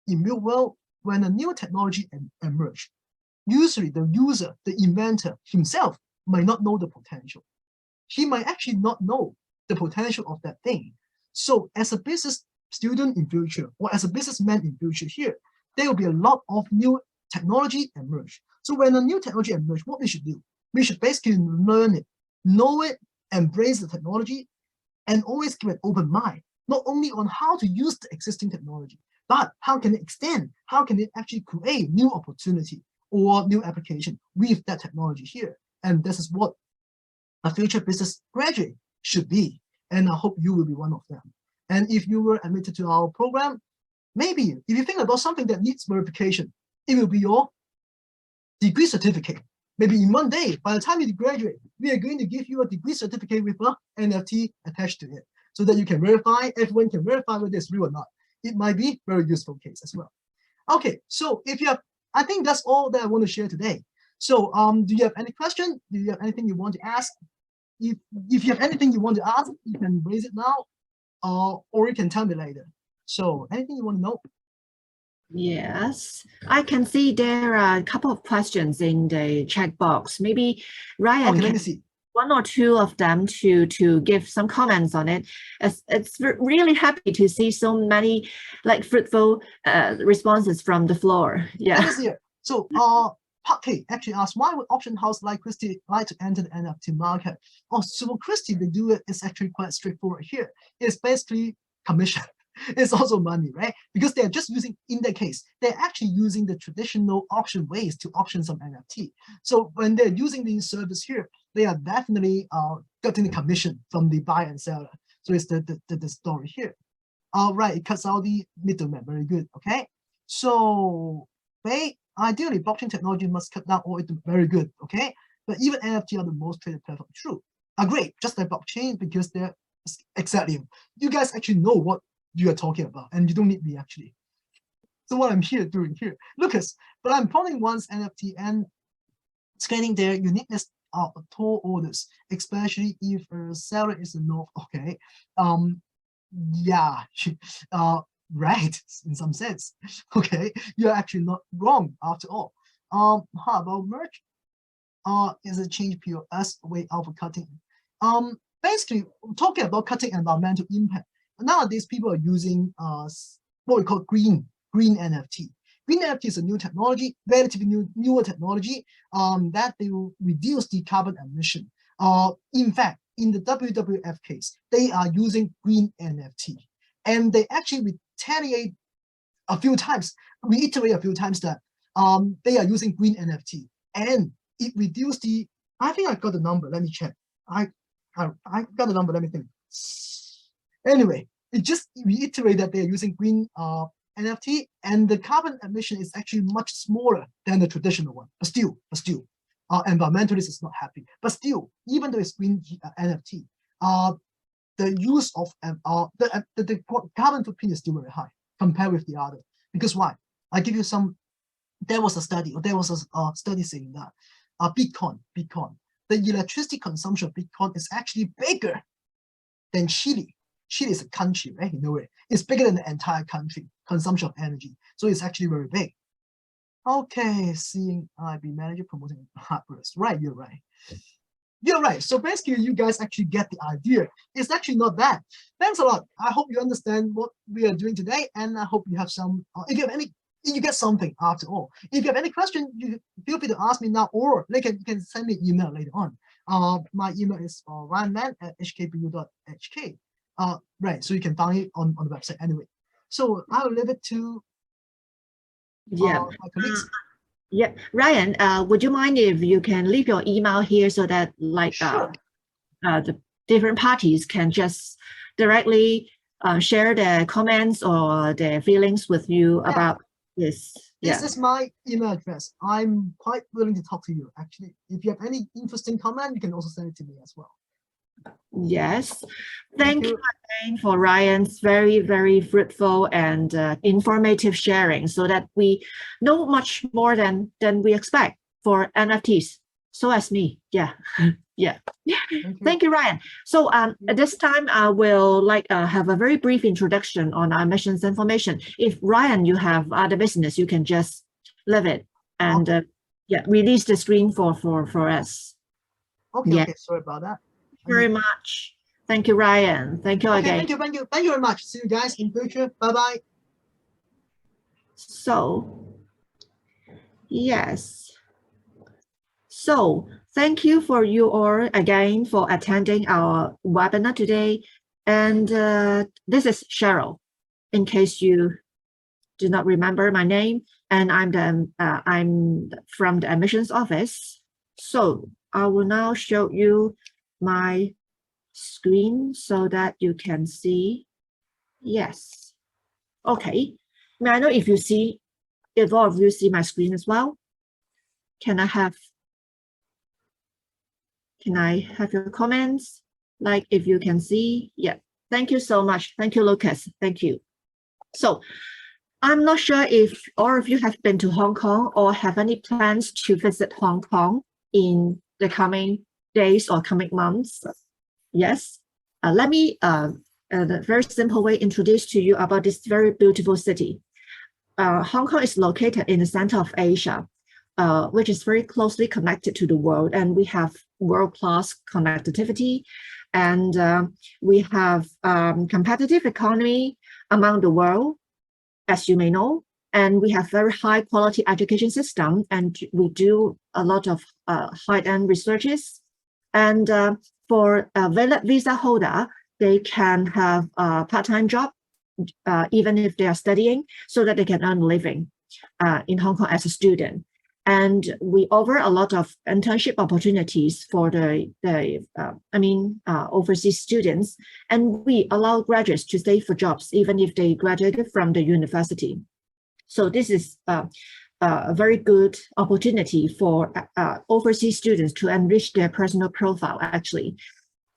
in real world, when a new technology emerges, usually the user, the inventor himself might not know the potential. He might actually not know the potential of that thing. So as a business student in future, or as a businessman in future here, there will be a lot of new technology emerge. So when a new technology emerges, what we should do? We should basically learn it, know it, embrace the technology, and always keep an open mind, not only on how to use the existing technology, but how can it extend, how can it actually create new opportunity or new application with that technology here. And this is what a future business graduate should be. and I hope you will be one of them. And if you were admitted to our program, maybe if you think about something that needs verification, it will be your degree certificate. Maybe in one day, by the time you graduate, we are going to give you a degree certificate with an NFT attached to it, so that you can verify, everyone can verify whether it's real or not. It might be a very useful case as well. Okay, so if you have, I think that's all that I want to share today. So do you have any question? Do you have anything you want to ask? If you have anything you want to ask, you can raise it now, or you can tell me later. So anything you want to know? Yes, I can see there are a couple of questions in the chat box. Maybe Ryan Okay, let can me see. one or two of them to give some comments on it. It's really happy to see so many like fruitful responses from the floor. Let Yeah. me see here. So Park K actually asked, why would auction house like Christie like to enter the NFT market? Oh, so Christie, they do it is actually quite straightforward here. It's basically commission. It's also money, right? Because they're just using, in that case, they're actually using the traditional auction ways to auction some NFT. So when they're using these service here, they are definitely getting the commission from the buyer and seller. So it's the story here. Right, it cuts out the middleman. Very good. Okay. So ideally, blockchain technology must cut down all it. Very good. Okay. But even NFT are the most traded platform. True. Great. Just like blockchain, because they're exactly. You guys actually know what you are talking about, and you don't need me actually. So what I'm doing here, Lucas, but I'm pulling one's NFT and scanning their uniqueness of tall orders, especially if a seller is a no. Okay, yeah, right, in some sense. Okay, you're actually not wrong after all. How about merge? Is a change POS way of cutting? Basically, talking about cutting environmental impact. Nowadays, people are using what we call green NFT. Green NFT is a new technology, relatively newer technology that they will reduce the carbon emission. In fact, in the WWF case, they are using green NFT, and they actually reiterate a few times that they are using green NFT, and it reduced the. I think I got the number. Let me check. I got the number. Let me think. Anyway, it just reiterated that they're using green NFT, and the carbon emission is actually much smaller than the traditional one. But still, environmentalists is not happy. But still, even though it's green NFT, the use of the carbon footprint is still very high compared with the other. Because why? I give you some. There was a study saying that Bitcoin, the electricity consumption of Bitcoin is actually bigger than Chile. Chile is a country, right? You know it. It's bigger than the entire country consumption of energy. So it's actually very big. Okay, seeing IB manager promoting hardwares. Right, you're right. You're right. So basically, you guys actually get the idea. It's actually not that. Thanks a lot. I hope you understand what we are doing today, and I hope you have some. If you have any, you get something after all. If you have any question, you feel free to ask me now, or you can send me an email later on. My email is ryanman@hkbu.hk. Right, so you can find it on the website anyway. So I'll leave it to Yeah. my colleagues. Yeah, Ryan, would you mind if you can leave your email here so that like Sure. the different parties can just directly share their comments or their feelings with you about this? This is my email address. I'm quite willing to talk to you, actually. If you have any interesting comment, you can also send it to me as well. Yes. Thank you again for Ryan's very, very fruitful and informative sharing so that we know much more than we expect for NFTs. So as me. Yeah. Yeah. Thank you, Ryan. So at this time, I will have a very brief introduction on our missions information. If Ryan, you have other business, you can just leave it and release the screen for us. Okay, okay, sorry about that. Very much. Thank you, Ryan. Thank you again. Thank you very much. See you guys in future. Bye-bye. So, yes. So, thank you for you all again for attending our webinar today. And this is Cheryl, in case you do not remember my name. And I'm from the admissions office. So I will now show you my screen so that you can see. Yes. Okay. May I know if all of you see my screen as well? Can I have your comments? Like if you can see? Yeah. Thank you so much. Thank you, Lucas. Thank you. So I'm not sure if all of you have been to Hong Kong or have any plans to visit Hong Kong in the coming days or coming months. Yes. Let me, the very simple way, introduce to you about this very beautiful city. Hong Kong is located in the center of Asia, which is very closely connected to the world, and we have world-class connectivity, and we have competitive economy among the world, as you may know, and we have very high quality education system, and we do a lot of high-end researches. And for a valid visa holder, they can have a part-time job, even if they are studying, so that they can earn a living in Hong Kong as a student. And we offer a lot of internship opportunities for overseas students. And we allow graduates to stay for jobs, even if they graduated from the university. So this is a very good opportunity for overseas students to enrich their personal profile, actually.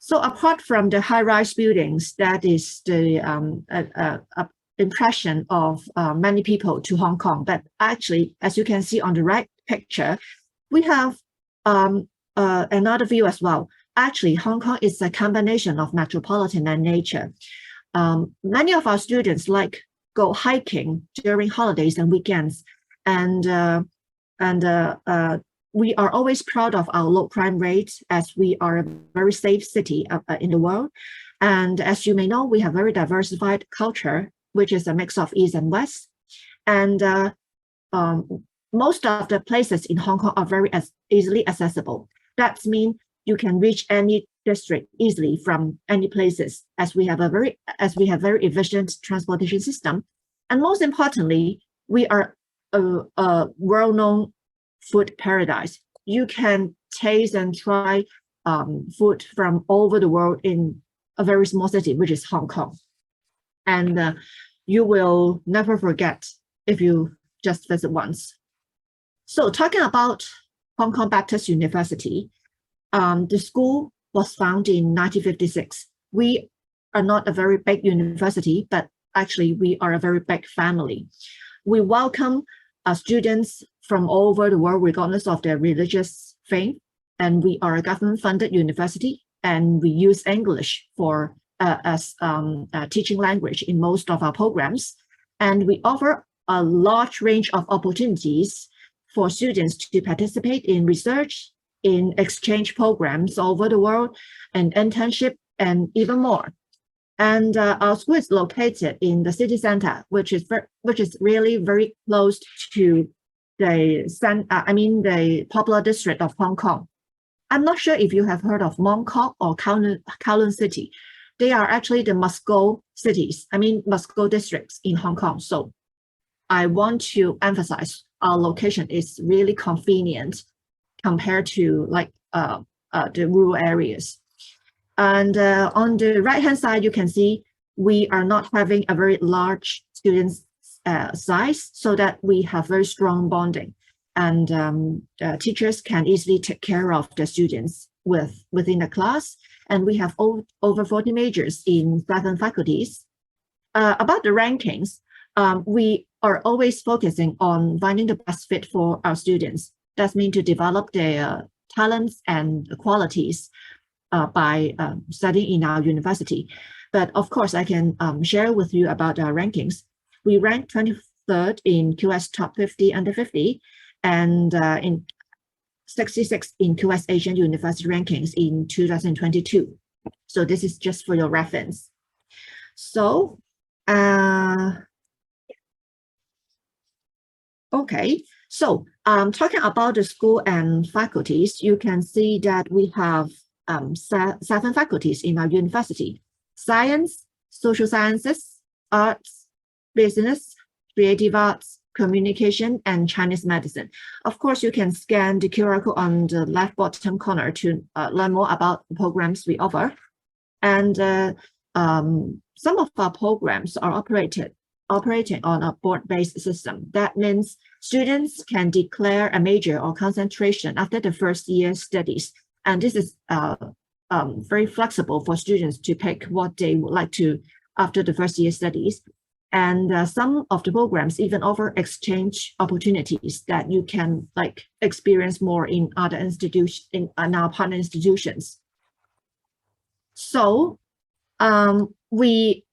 So apart from the high-rise buildings, that is the impression of many people to Hong Kong. But actually, as you can see on the right picture, we have another view as well. Actually, Hong Kong is a combination of metropolitan and nature. Many of our students go hiking during holidays and weekends, and we are always proud of our low crime rate, as we are a very safe city in the world. And as you may know, we have very diversified culture, which is a mix of East and West. And most of the places in Hong Kong are very easily accessible. That means you can reach any district easily from any places, as we have very efficient transportation system. And most importantly, we are a well-known food paradise. You can taste and try food from all over the world in a very small city, which is Hong Kong. And you will never forget if you just visit once. So talking about Hong Kong Baptist University, the school was founded in 1956. We are not a very big university, but actually we are a very big family. We welcome students from all over the world, regardless of their religious faith. And we are a government-funded university, and we use English for as teaching language in most of our programs. And we offer a large range of opportunities for students to participate in research, in exchange programs all over the world, and internship, and even more. And our school is located in the city center, which is really very close to the popular district of Hong Kong. I'm not sure if you have heard of Mong Kok or Kowloon City. They are actually the must-go cities, must-go districts in Hong Kong. So I want to emphasize our location is really convenient compared to the rural areas. And on the right-hand side, you can see we are not having a very large student size, so that we have very strong bonding. And teachers can easily take care of the students within the class. And we have over 40 majors in 7 faculties. About the rankings, we are always focusing on finding the best fit for our students. That means to develop their talents and qualities by studying in our university. But of course, I can share with you about our rankings. We ranked 23rd in QS Top 50 Under 50, and in 66 in QS Asian University rankings in 2022. So this is just for your reference. So, okay. So talking about the school and faculties, you can see that we have 7 faculties in our university: science, social sciences, arts, business, creative arts, communication, and Chinese medicine. Of course, you can scan the QR code on the left bottom corner to learn more about the programs we offer. And some of our programs are operating on a board-based system. That means students can declare a major or concentration after the first year studies. And this is very flexible for students to pick what they would like to after the first year studies. And some of the programs even offer exchange opportunities that you can like experience more in other institutions, in our partner institutions. So we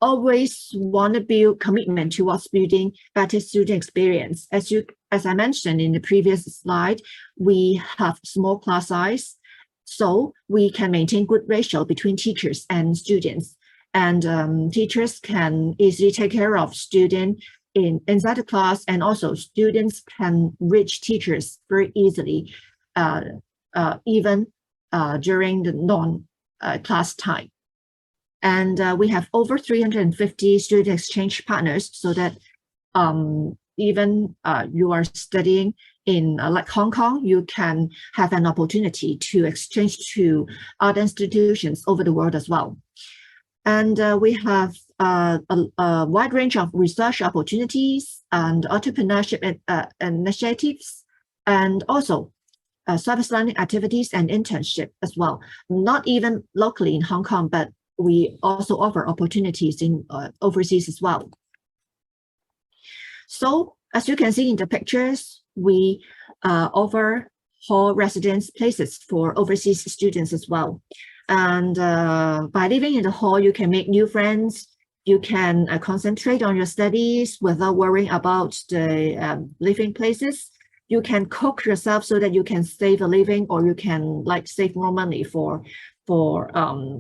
always want to build commitment towards building better student experience. As I mentioned in the previous slide, we have small class size, so we can maintain good ratio between teachers and students. And teachers can easily take care of students inside the class, and also students can reach teachers very easily, even during the non-class time. And we have over 350 student exchange partners, so that even you are studying in like Hong Kong, you can have an opportunity to exchange to other institutions over the world as well. And we have a wide range of research opportunities and entrepreneurship initiatives, and also service learning activities and internship as well. Not even locally in Hong Kong, but we also offer opportunities in overseas as well. So as you can see in the pictures, we offer hall residence places for overseas students as well. And by living in the hall, you can make new friends. You can concentrate on your studies without worrying about the living places. You can cook yourself so that you can save a living, or you can like save more money for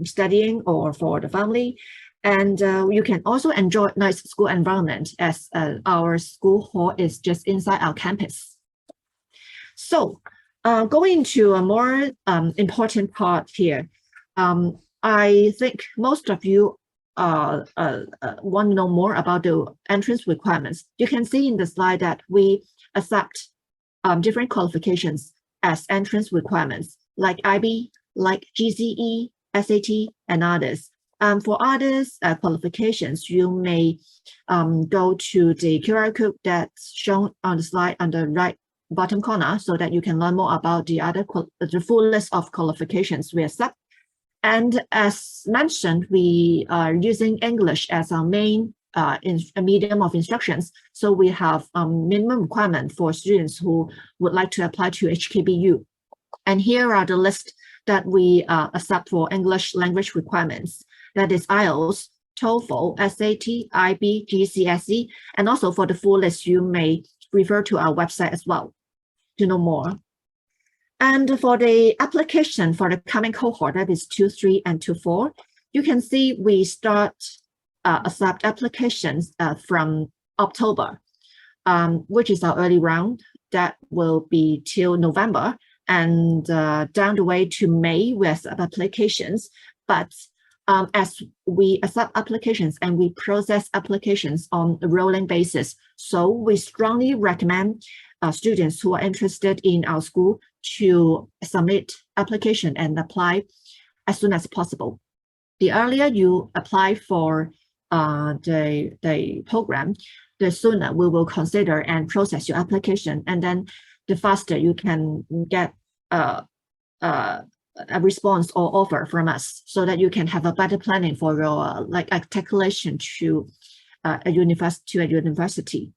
studying or for the family. And you can also enjoy nice school environment, as our school hall is just inside our campus. So going into a more important part here, I think most of you want to know more about the entrance requirements. You can see in the slide that we accept different qualifications as entrance requirements, like IB, like GCE, SAT, and others. For others qualifications, you may go to the QR code that's shown on the slide on the right bottom corner, so that you can learn more about the full list of qualifications we accept. And as mentioned, we are using English as our main medium of instructions. So we have minimum requirement for students who would like to apply to HKBU. And here are the list that we accept for English language requirements. That is IELTS, TOEFL, SAT, IB, GCSE, and also for the full list, you may refer to our website as well to know more. And for the application for the coming cohort, that is 2-3 and 2-4, you can see we start accept applications from October, which is our early round. That will be till November, and down the way to May we accept applications. But as we accept applications and we process applications on a rolling basis, so we strongly recommend students who are interested in our school to submit application and apply as soon as possible. The earlier you apply for the program, the sooner we will consider and process your application, and then the faster you can get a response or offer from us, so that you can have a better planning for your like articulation to a university.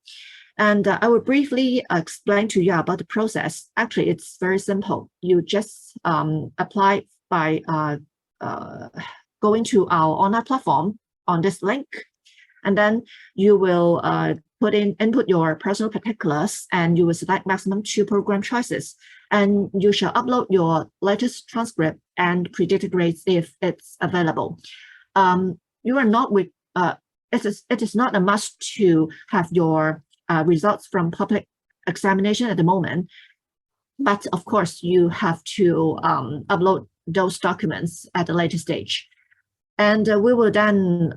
And I will briefly explain to you about the process. Actually, it's very simple. You just apply by going to our online platform on this link, and then you will input your personal particulars, and you will select maximum 2 program choices, and you shall upload your latest transcript and predicted grades if it's available. You are not with it is not a must to have your results from public examination at the moment, but of course you have to upload those documents at a later stage. And we will then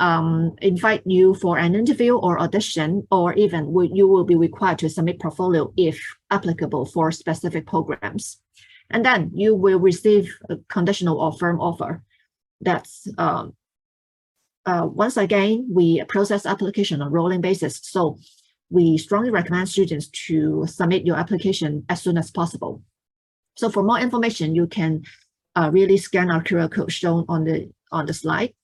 invite you for an interview or audition, or even you will be required to submit portfolio if applicable for specific programs. And then you will receive a conditional or firm offer. that's once again, we process application on a rolling basis. So we strongly recommend students to submit your application as soon as possible. So for more information, you can really scan our QR code shown on the slide.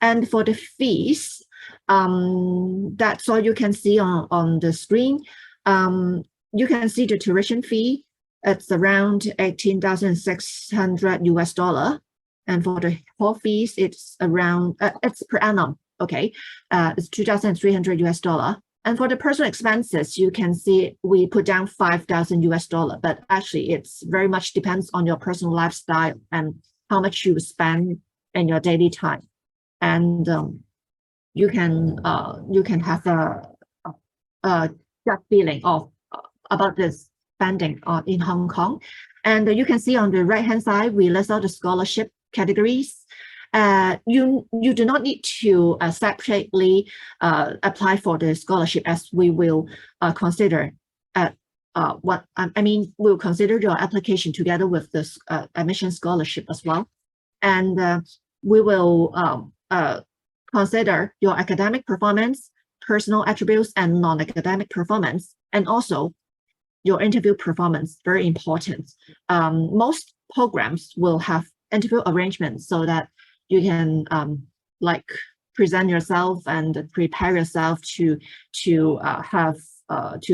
And for the fees, that's all you can see on the screen. You can see the tuition fee. It's around $18,600 And for the hall fees, it's around, it's per annum, okay? It's $2,300 And for the personal expenses, you can see we put down $5,000 but actually it's very much depends on your personal lifestyle and how much you spend in your daily time. And you can have a gut feeling of about this spending in Hong Kong. And you can see on the right-hand side, we list out the scholarship categories. You do not need to separately apply for the scholarship, as we will consider we'll consider your application together with this admission scholarship as well. And we will consider your academic performance, personal attributes, and non-academic performance, and also your interview performance, very important. Most programs will have interview arrangements so that you can present yourself and prepare yourself to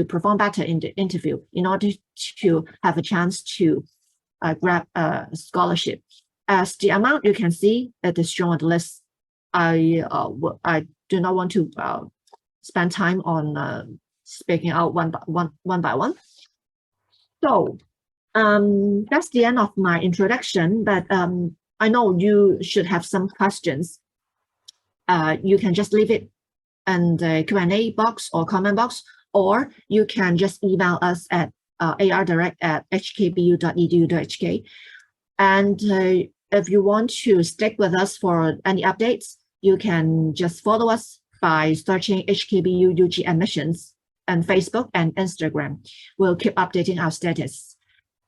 perform better in the interview in order to have a chance to grab a scholarship. As the amount you can see, it is shown on the list. I do not want to spend time on speaking out one by one. So that's the end of my introduction, but I know you should have some questions. You can just leave it in the Q&A box or comment box, or you can just email us at ardirect@hkbu.edu.hk. And if you want to stick with us for any updates, you can just follow us by searching HKBU UG Admissions on Facebook and Instagram. We'll keep updating our status.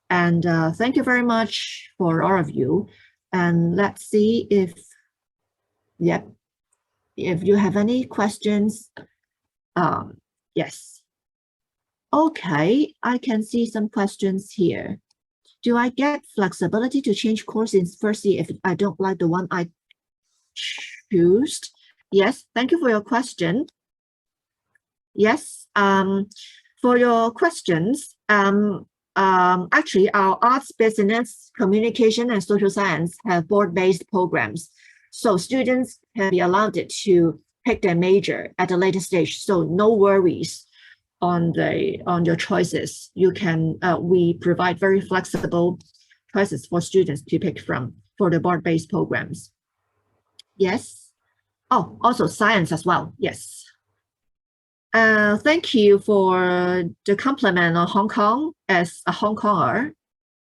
And thank you very much for all of you. And let's see if you have any questions. Yes. Okay, I can see some questions here. Do I get flexibility to change course in first year if I don't like the one I choose? Yes, thank you for your question. Yes, for your questions, actually our arts, business, communication, and social science have board-based programs. So students can be allowed to pick their major at a later stage. So no worries on your choices. You can we provide very flexible choices for students to pick from for the board-based programs. Yes. Oh, also science as well. Yes. Thank you for the compliment on Hong Kong as a Hong Konger.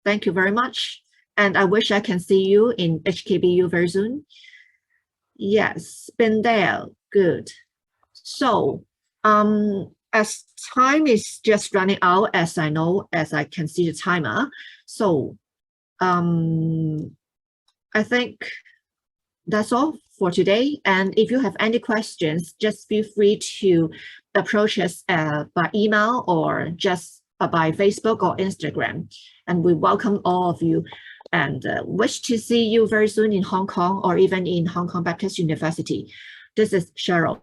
Thank you very much. And I wish I can see you in HKBU very soon. Yes, been there. Good. So, as time is just running out, as I can see the timer. So, I think that's all for today. And if you have any questions, just feel free to approach us by email or just by Facebook or Instagram. And we welcome all of you and wish to see you very soon in Hong Kong or even in Hong Kong Baptist University. This is Cheryl.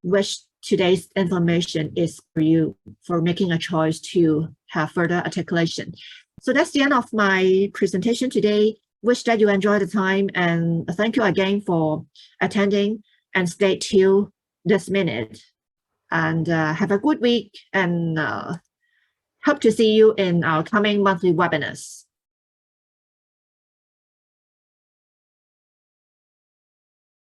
Wish today's information is for you for making a choice to have further articulation. So that's the end of my presentation today. Wish that you enjoy the time, and thank you again for attending and stay till this minute. And have a good week, and hope to see you in our coming monthly webinars.